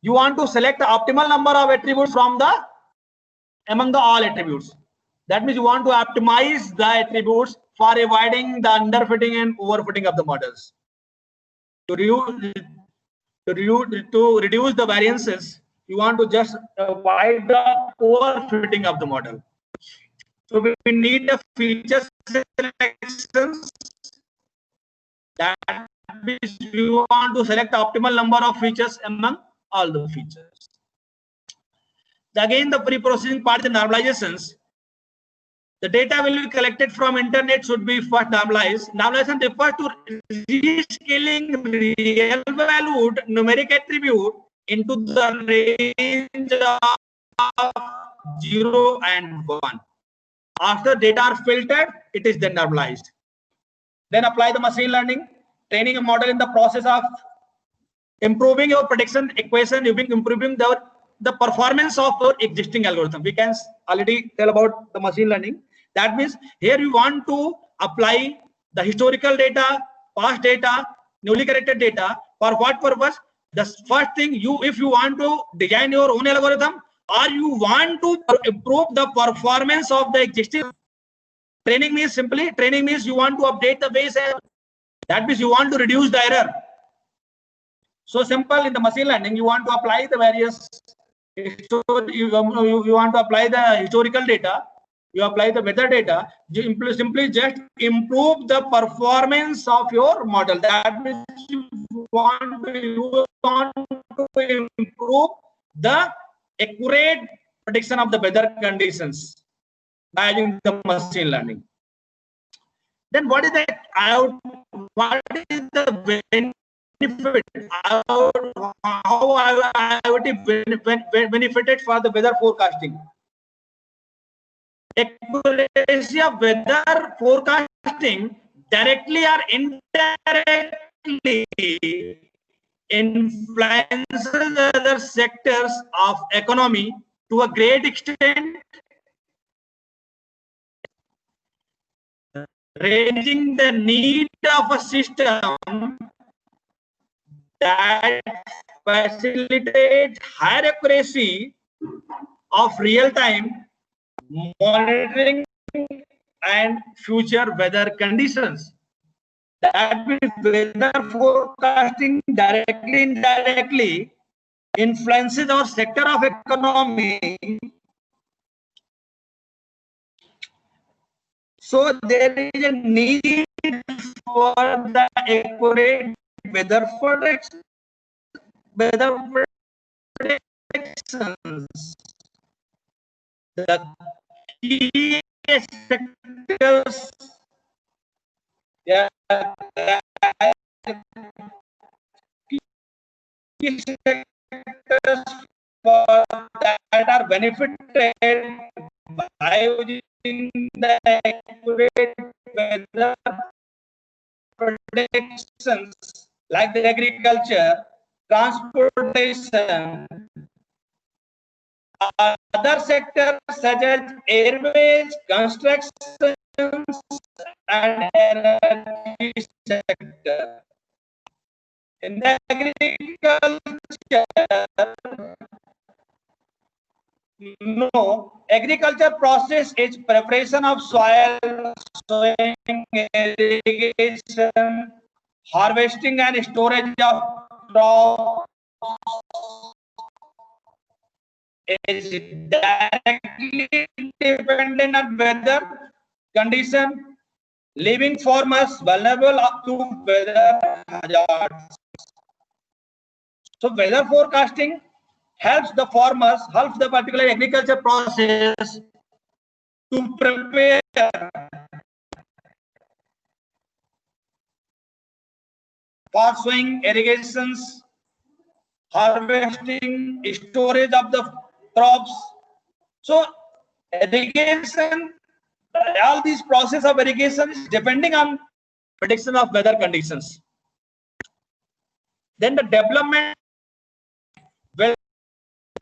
you want to select the optimal number of attributes from among the all attributes. That means you want to optimize the attributes for avoiding the underfitting and overfitting of the models. To reduce the variances, you want to just avoid the overfitting of the model. So we need the feature selections. That means you want to select the optimal number of features among all the features. Again, the pre-processing part is the normalizations. The data will be collected from internet should be first normalized. Normalization refers to rescaling real valued numeric attribute into the range of 0 and 1. After data are filtered, it is then normalized. Then apply the machine learning, training a model in the process of improving your prediction equation, improving the performance of your existing algorithm. We can already tell about the machine learning. That means here you want to apply the historical data, past data, newly corrected data. For what purpose? The first thing, if you want to design your own algorithm, or you want to improve the performance of the existing. Training means you want to update the base. That means you want to reduce the error. So simple in the machine learning, you want to apply the various, you want to apply the historical data, you apply the weather data, you simply just improve the performance of your model. That means you want to improve the accurate prediction of the weather conditions by using the machine learning. Then what is the benefit? How IoT benefited for the weather forecasting? Accuracy of weather forecasting directly or indirectly influences other sectors of economy to a great extent, raising the need of a system that facilitates higher accuracy of real-time monitoring and future weather conditions. That means weather forecasting directly, indirectly influences our sector of economy. So there is a need for the accurate weather predictions. The key sectors, yeah, key sectors for that are benefited by using the accurate weather predictions, like the agriculture, transportation, other sectors such as airways, construction, and energy sector. In the agriculture, agriculture process is preparation of soil, sowing, irrigation, harvesting and storage of crops is directly dependent on weather condition, leaving farmers vulnerable to weather hazards. So weather forecasting helps the farmers, helps the particular agriculture process to prepare for sowing, irrigations, harvesting, storage of the crops. So irrigation, all these process of irrigation is depending on prediction of weather conditions. Then the development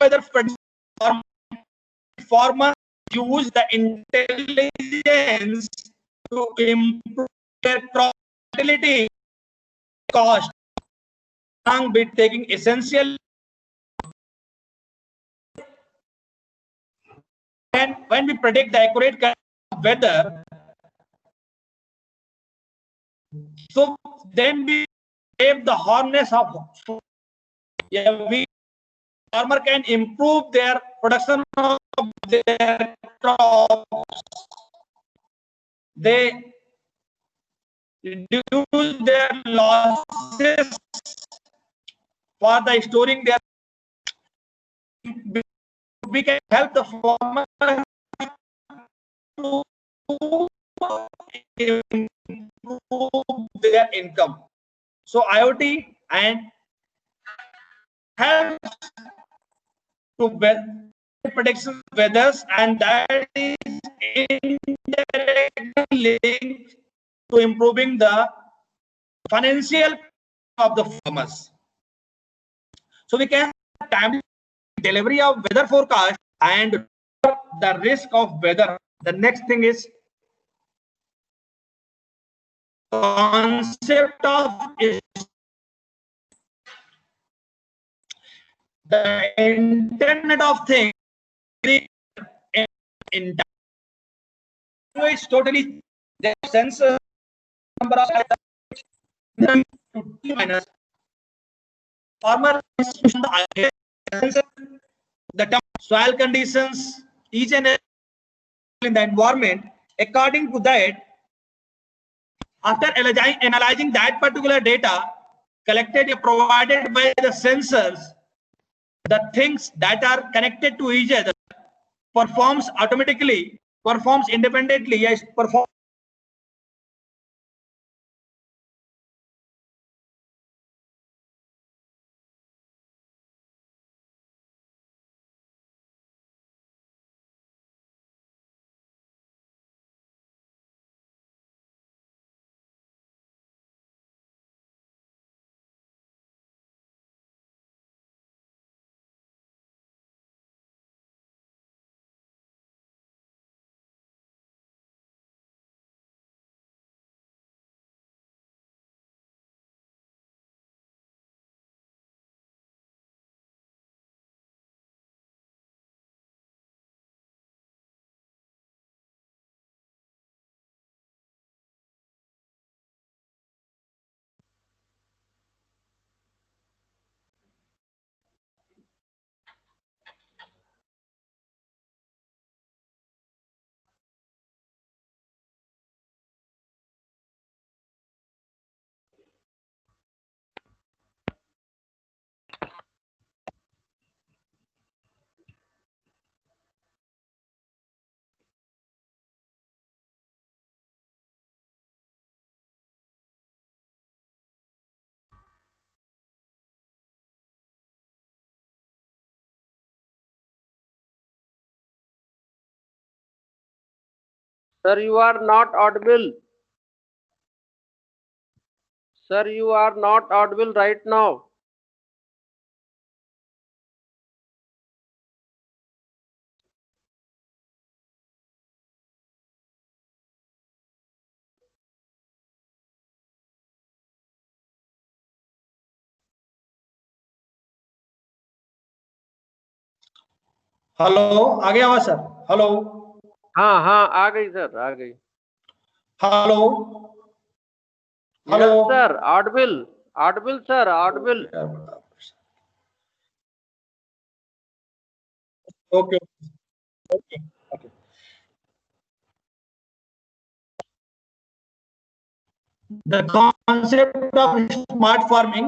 weather farmers use the intelligence to improve their crop fertility cost, along with taking essential. And when we predict the accurate weather, so then we save the harness of, we farmer can improve their production of their crops. They reduce their losses for the storing their. We can help the farmer to improve their income. So IoT and helps to prediction weathers, and that is indirectly linked to improving the financial of the farmers. So we can timely delivery of weather forecast and the risk of weather. The next thing is concept of the Internet of Things. In it's totally the sensor number of minus farmer the soil conditions, each and every in the environment. According to that, after analyzing that particular data collected and provided by the sensors, the things that are connected to each other performs automatically, performs independently, yes, perform Sir, you are not audible. Sir, you are not audible right now. Hello, आ गया आवाज sir? Hello हाँ हाँ आ गई sir, आ गई. Hello Yes hello sir, audible. Audible sir, audible. Okay okay okay. The concept of smart farming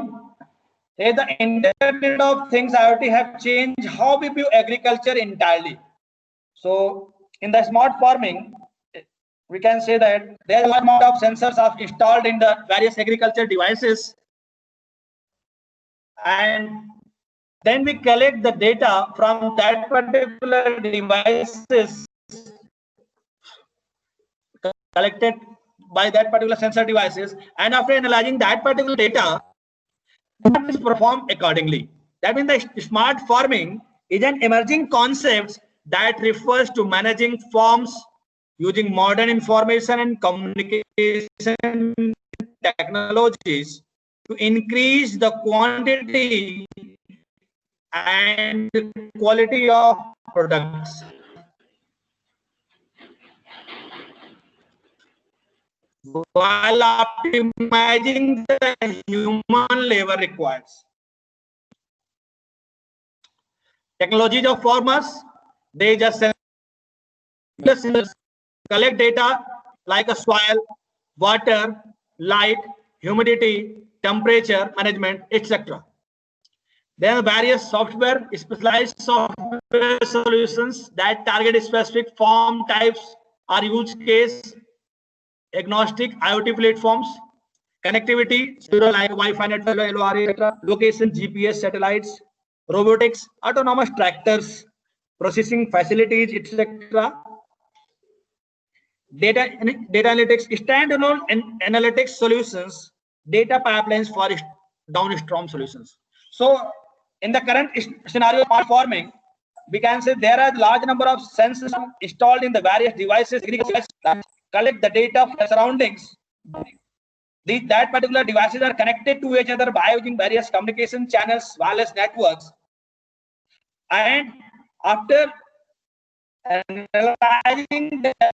is the Internet of Things IoT have changed how we view agriculture entirely. So in the smart farming, we can say that there are a lot of sensors are installed in the various agriculture devices, and then we collect the data from that particular devices collected by that particular sensor devices, and after analyzing that particular data, is performed accordingly. That means the smart farming is an emerging concept that refers to managing farms using modern information and communication technologies to increase the quantity and quality of products, while optimizing the human labor requires. Technologies of farmers, they just collect data like a soil, water, light, humidity, temperature management, etc. There are various software, specialized software solutions that target specific farm types or use case agnostic IoT platforms, connectivity, like Wi-Fi network, LoRa, etc., location, GPS, satellites, robotics, autonomous tractors, processing facilities, etc. Data analytics, standalone analytics solutions, data pipelines for downstream solutions. So, in the current scenario of smart farming, we can say there are a large number of sensors installed in the various devices that collect the data of the surroundings. That particular devices are connected to each other by using various communication channels, wireless networks, and after analyzing that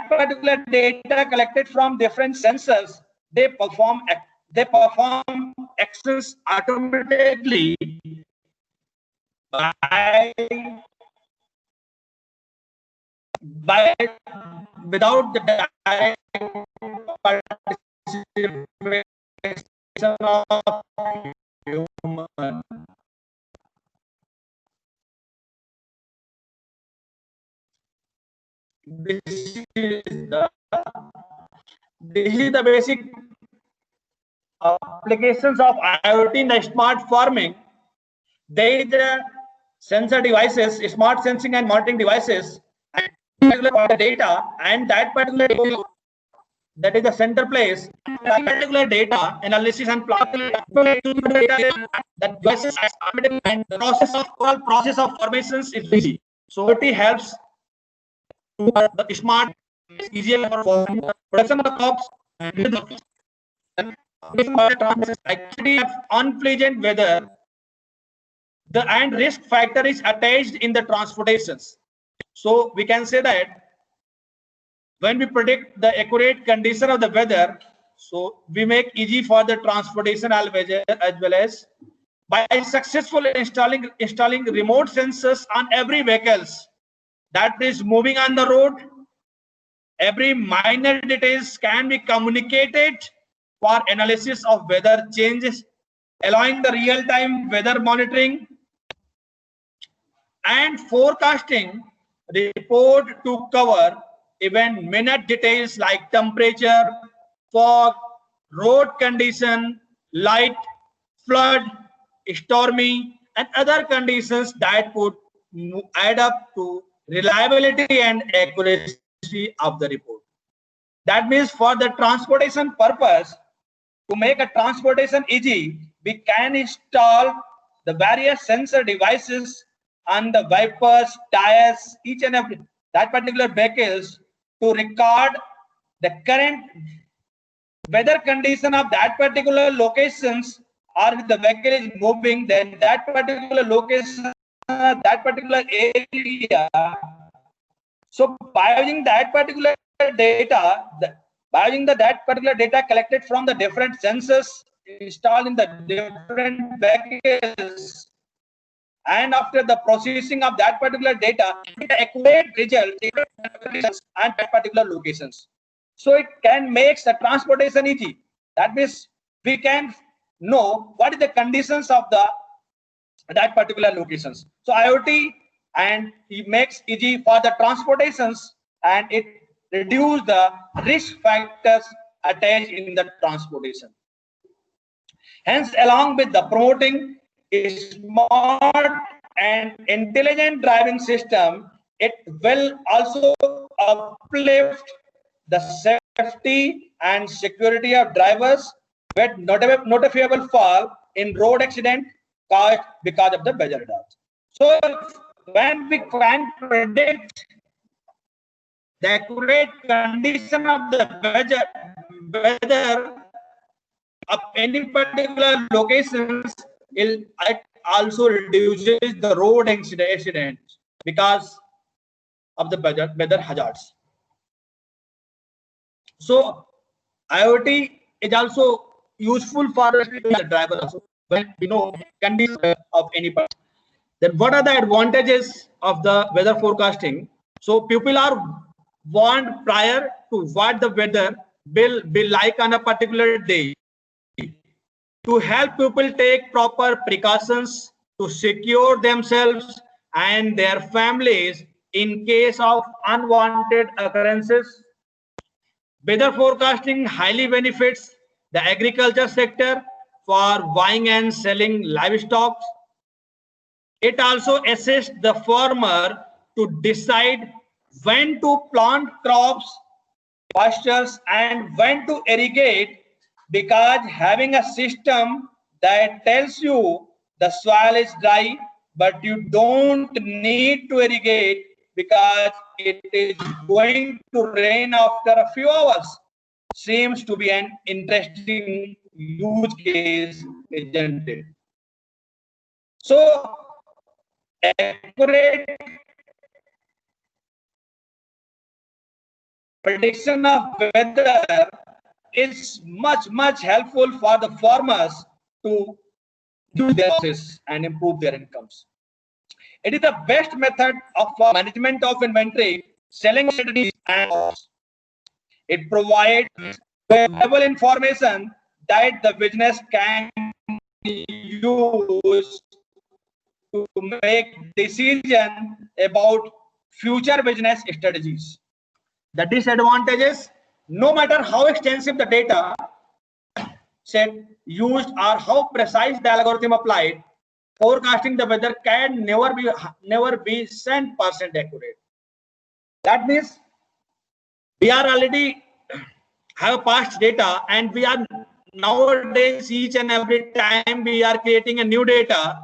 particular data collected from different sensors, they perform actions automatically by without the direct participation of human. This is the basic applications of IoT in the smart farming. They the sensor devices, smart sensing and monitoring devices, and the data, and that particular data, that is the center place. That particular data analysis and that devices and the process of formations is easy. So it helps the smart easier for production of the crops and actually unpleasant weather. The and risk factor is attached in the transportations. So we can say that when we predict the accurate condition of the weather, so we make easy for the transportation as well as by successfully installing remote sensors on every vehicles that is moving on the road. Every minor details can be communicated for analysis of weather changes, allowing the real-time weather monitoring and forecasting report to cover even minute details like temperature, fog, road condition, light, flood, stormy, and other conditions that could add up to reliability and accuracy. accuracy of the report. That means for the transportation purpose, to make a transportation easy, we can install the various sensor devices on the wipers, tires, each and every that particular vehicles to record the current weather condition of that particular locations, or if the vehicle is moving, then that particular location, that particular area. So by using that particular data, that particular data collected from the different sensors installed in the different vehicles, and after the processing of that particular data, accurate results and that particular locations. So it can make the transportation easy. That means we can know what is the conditions of that particular locations. So IoT and it makes easy for the transportations, and it reduce the risk factors attached in the transportation. Hence, along with the promoting a smart and intelligent driving system, it will also uplift the safety and security of drivers with notifiable fall in road accident caused because of the weather data. So when we can predict the accurate condition of the weather of any particular locations, it also reduces the road accidents because of the weather hazards. So IoT is also useful for the driver also when we know condition of any part. Then what are the advantages of the weather forecasting? So people are warned prior to what the weather will be like on a particular day, to help people take proper precautions to secure themselves and their families in case of unwanted occurrences. Weather forecasting highly benefits the agriculture sector for buying and selling livestock. It also assists the farmer to decide when to plant crops, pastures, and when to irrigate, because having a system that tells you the soil is dry, but you don't need to irrigate because it is going to rain after a few hours, seems to be an interesting use case, isn't it? So accurate prediction of weather is much helpful for the farmers to do their process and improve their incomes. It is the best method of management of inventory, selling strategies, and costs. It provides valuable information that the business can use to make decisions about future business strategies. The disadvantages: no matter how extensive the data set used or how precise the algorithm applied, forecasting the weather can never be 100% accurate. That means we are already have past data, and we are nowadays each and every time we are creating a new data,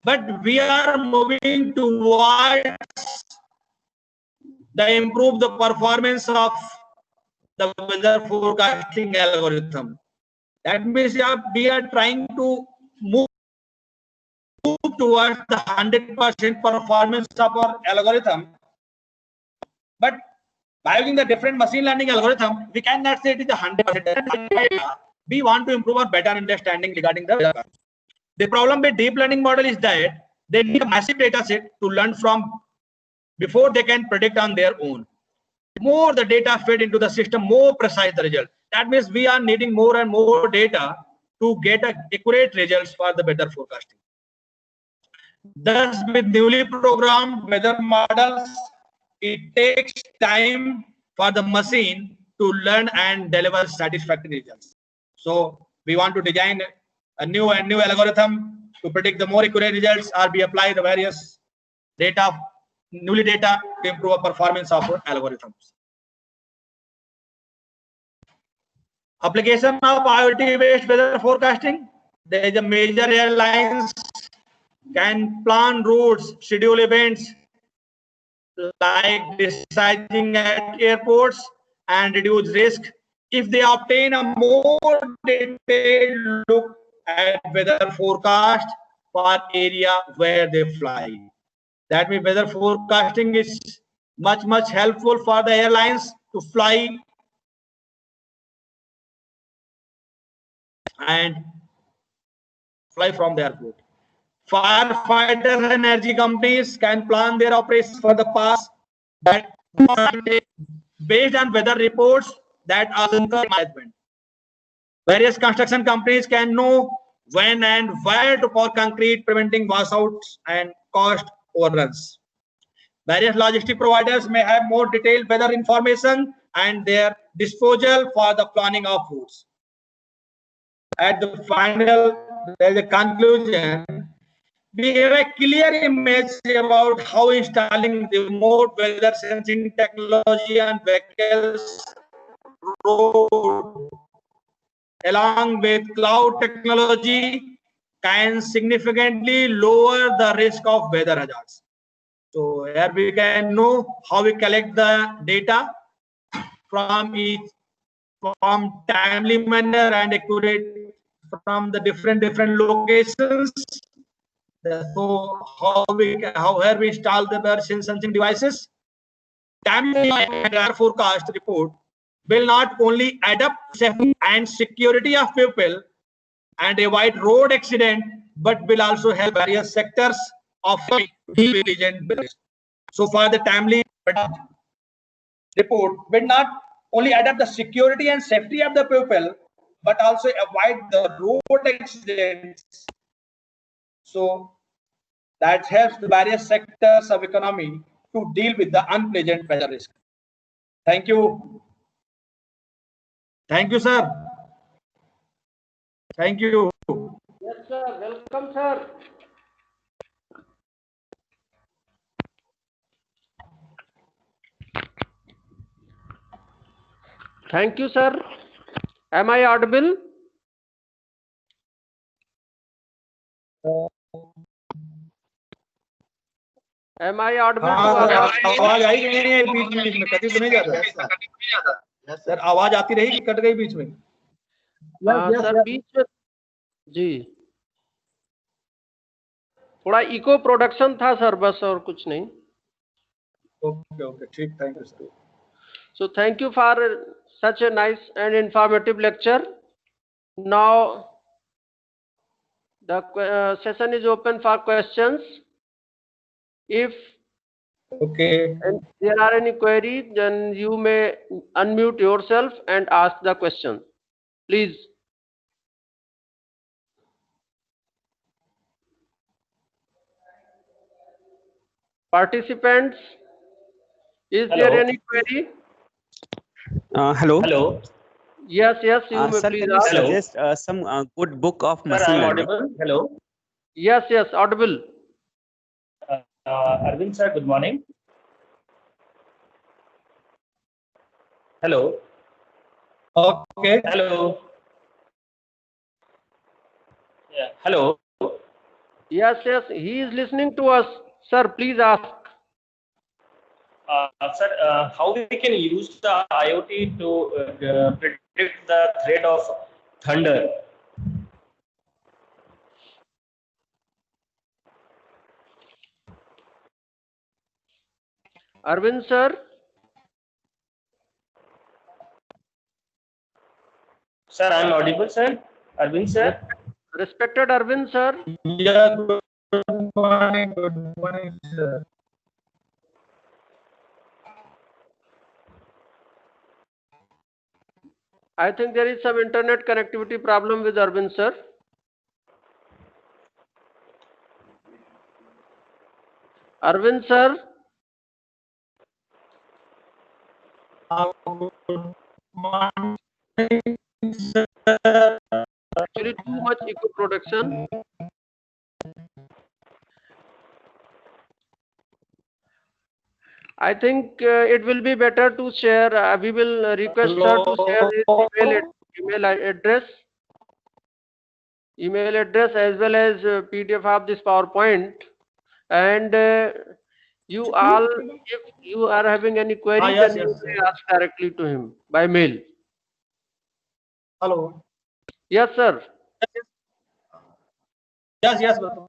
but we are moving towards the improve the performance of the weather forecasting algorithm. That means we are trying to move towards the 100% performance of our algorithm. But by using the different machine learning algorithm, we cannot say it is 100%. We want to improve our better understanding regarding the weather. The problem with deep learning model is that they need a massive data set to learn from before they can predict on their own. More the data fed into the system, more precise the result. That means we are needing more and more data to get accurate results for the weather forecasting. Thus, with newly programmed weather models, it takes time for the machine to learn and deliver satisfactory results. So we want to design a new algorithm to predict the more accurate results, or we apply the various data newly data to improve the performance of our algorithms. Application of IoT-based weather forecasting. There is a major airlines can plan routes, schedule events like discharging at airports and reduce risk if they obtain a more detailed look at weather forecast for area where they fly. That means weather forecasting is much helpful for the airlines to fly from the airport. Firefighters and energy companies can plan their operations for the past that based on weather reports that are in management. Various construction companies can know when and where to pour concrete, preventing washouts and cost overruns. Various logistic providers may have more detailed weather information and their disposal for the planning of routes. At the final, there is a conclusion. We have a clear image about how installing remote weather sensing technology on vehicles, road, along with cloud technology, can significantly lower the risk of weather hazards. So here we can know how we collect the data from timely manner and accurate from the different locations. So where we install the weather sensing devices. Timely and weather forecast report will not only adapt safety and security of people and avoid road accident, but will also help various sectors of diligent business. So far, the timely report will not only adapt the security and safety of the people, but also avoid the road accidents. So that helps the various sectors of economy to deal with the unpleasant weather risk. Thank you. Thank you, sir. Thank you. Yes, sir. Welcome, sir. Thank you, sir. Am I audible? Am I audible to all? आवाज आई कि नहीं आई बीच में कटी तो नहीं जाता sir आवाज आती रही कि कट गई बीच में सर बीच में जी थोड़ा इको प्रोडक्शन था सर बस और कुछ नहीं ओके ठीक thank you sir So thank you for such a nice and informative lecture. Now the session is open for questions. If there are any queries, then you may unmute yourself and ask the question. Please. Participants, is there any query? Hello. Yes, you may Sir, please can you ask. suggest some good book of machine learning? Hello. Yes, audible. Arvind sir, good morning. Hello. Okay. Hello. Yeah. Hello. Yes, he is listening to us. Sir, please ask. Sir, how we can use the IoT to predict the threat of thunder? Arvind sir. Sir, I am audible, sir. Arvind sir. Respected Arvind sir. Yeah, good morning, sir. I think there is some internet connectivity problem with Arvind sir. Arvind sir. Actually too much eco production. I think it will be better to share. We will request her to share his email address as well as PDF of this PowerPoint. And you all, if you are having any query, yes, then you yes, may sir. ask directly to him by mail. Hello. Yes, sir. Yes, yes, brother.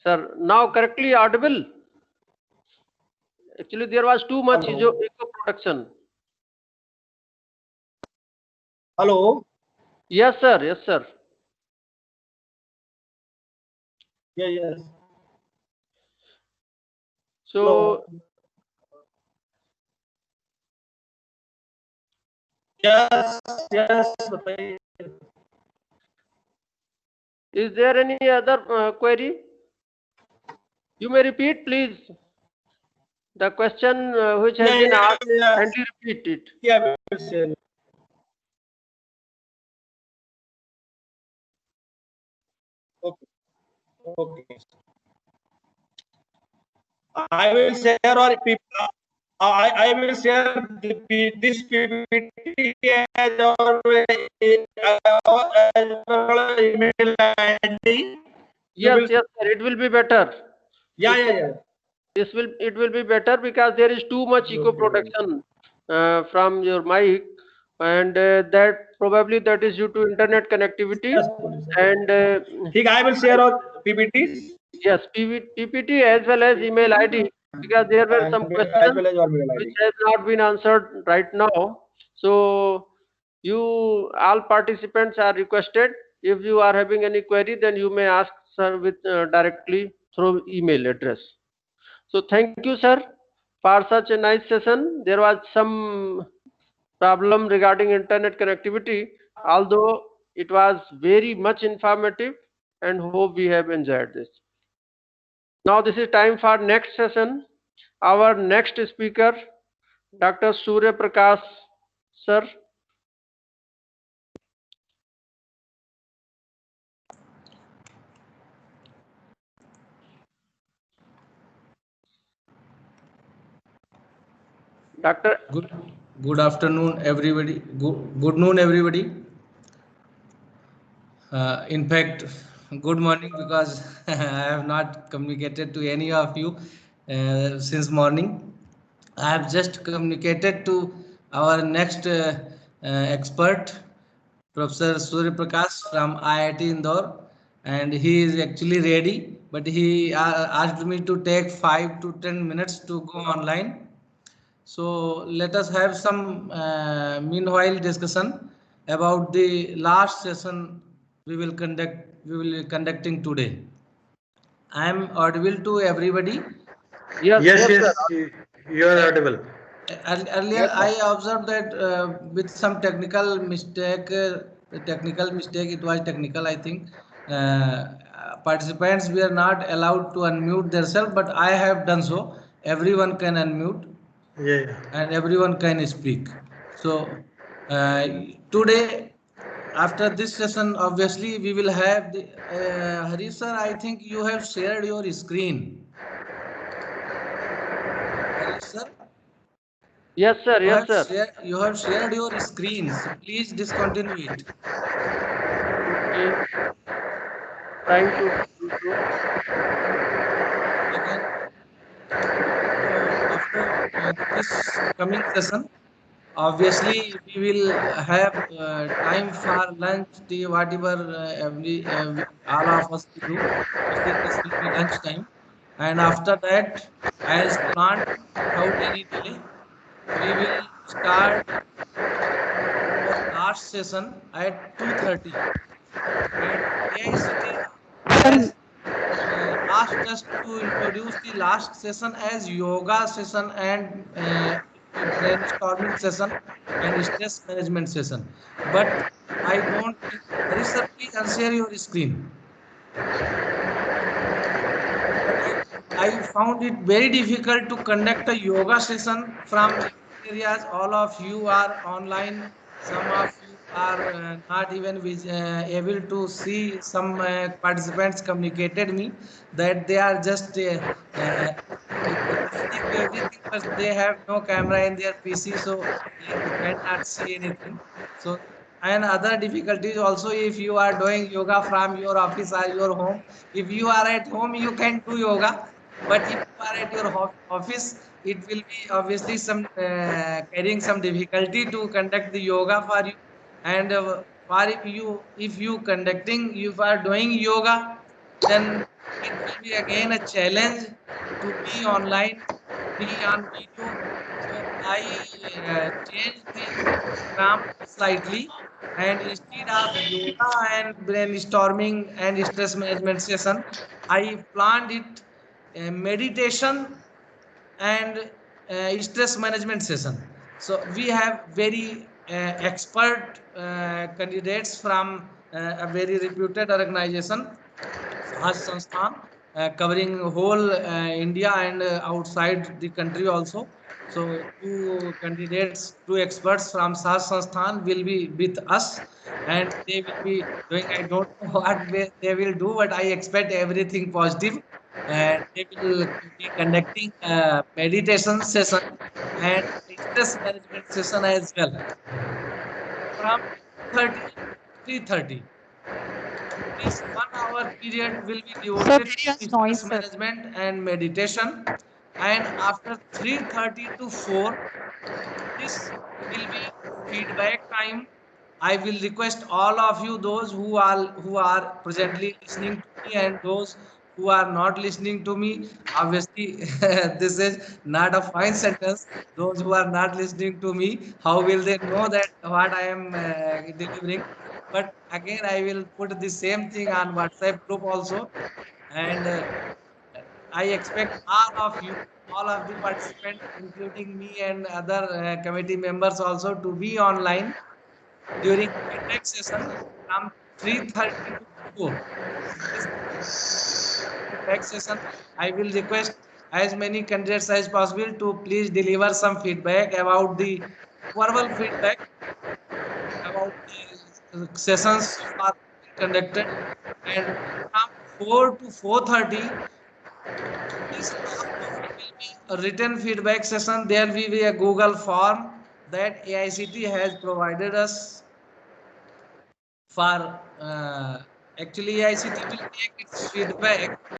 Sir, now correctly audible. Actually, there was too much Hello. echo production. Hello. Yes, sir. Yes, sir. Yeah, yes. So, Hello. Yes, yes, बताइए. is there any other query? You may repeat, please. The question which has been asked, kindly repeat it. Yeah, I will share. Okay. Okay. I will share or I will share this PPT as our email ID. Yes, yes, sir. It will be better. Yeah, yeah, yeah. It will be better because there is too much echo production from your mic, and that is due to internet connectivity. Yes, And ठीक, I will share our PPTs yes, PPT as well as email ID, because there were some and as questions well as our mail which ID. has not been answered right now. So you all participants are requested. If you are having any query, then you may ask sir with directly through email address. So thank you, sir, for such a nice session. There was some problem regarding internet connectivity, although it was very much informative, and hope we have enjoyed this. Now this is time for next session. Our next speaker, Dr. Surya Prakash, sir. Dr. Good afternoon, everybody. Good noon, everybody. In fact, good morning, because I have not communicated to any of you since morning. I have just communicated to our next expert, Professor Surya Prakash from IIT Indore, and he is actually ready, but he asked me to take 5 to 10 minutes to go online. So let us have some meanwhile discussion about the last session we will be conducting today. I am audible to everybody. Yes, Yes, yes, sir. yes, you are audible. Earlier, I observed that with some technical mistake, it was technical, I think. Participants were not allowed to unmute themselves, but I have done so. Everyone can unmute. Yeah. And everyone can speak. So today, after this session, obviously we will have the Hari sir, I think you have shared your screen. Hari sir, Yes, sir. Yes, sir. you have shared your screen, so please discontinue it. Okay. Trying to do so. Again, so after this coming session, obviously we will have time for lunch, tea, whatever all of us will do. Obviously, this will be lunch time, and after that, as planned, without any delay, we will start our last session at 2:30, and AICTE has asked us to introduce the last session as yoga session and brainstorming session and stress management session. But I don't think, Hari sir, please unshare your screen. But I found it very difficult to conduct a yoga session from areas. All of you are online. Some of you are not even able to see. Some participants communicated me that they are just do everything, but they have no camera in their PC, so they cannot see anything. So, and other difficulties also, if you are doing yoga from your office or your home, if you are at home, you can do yoga, but if you are at your office, it will be obviously some carrying some difficulty to conduct the yoga for you. And for if you are doing yoga, then it will be again a challenge to be online, be on video. So I changed the program slightly, and instead of yoga and brainstorming and stress management session, I planned it meditation and stress management session. So we have very expert candidates from a very reputed organization, Sahaj Sansthan, covering whole India and outside the country also. So two candidates, two experts from Sahaj Sansthan will be with us, and they will be doing, I don't know what they will do, but I expect everything positive. And they will be conducting a meditation session and stress management session as well from 30 to 3:30. This 1 hour period will be Sir, devoted very to much noise, stress sir. management and meditation. And after 3:30 to 4, this will be feedback time. I will request all of you, those who are presently listening to me and those who are not listening to me. Obviously, this is not a fine sentence. Those who are not listening to me, how will they know that what I am delivering? But again, I will put the same thing on WhatsApp group also, and I expect all of the participants, including me and other committee members also, to be online during feedback session from 3:30 to 4. This feedback session, I will request as many candidates as possible to please deliver some feedback about the verbal feedback about the sessions so far conducted. And from 4 to 4:30, this all of it will be a written feedback session. There will be a Google form that AICT has provided us for actually AICT will take its feedback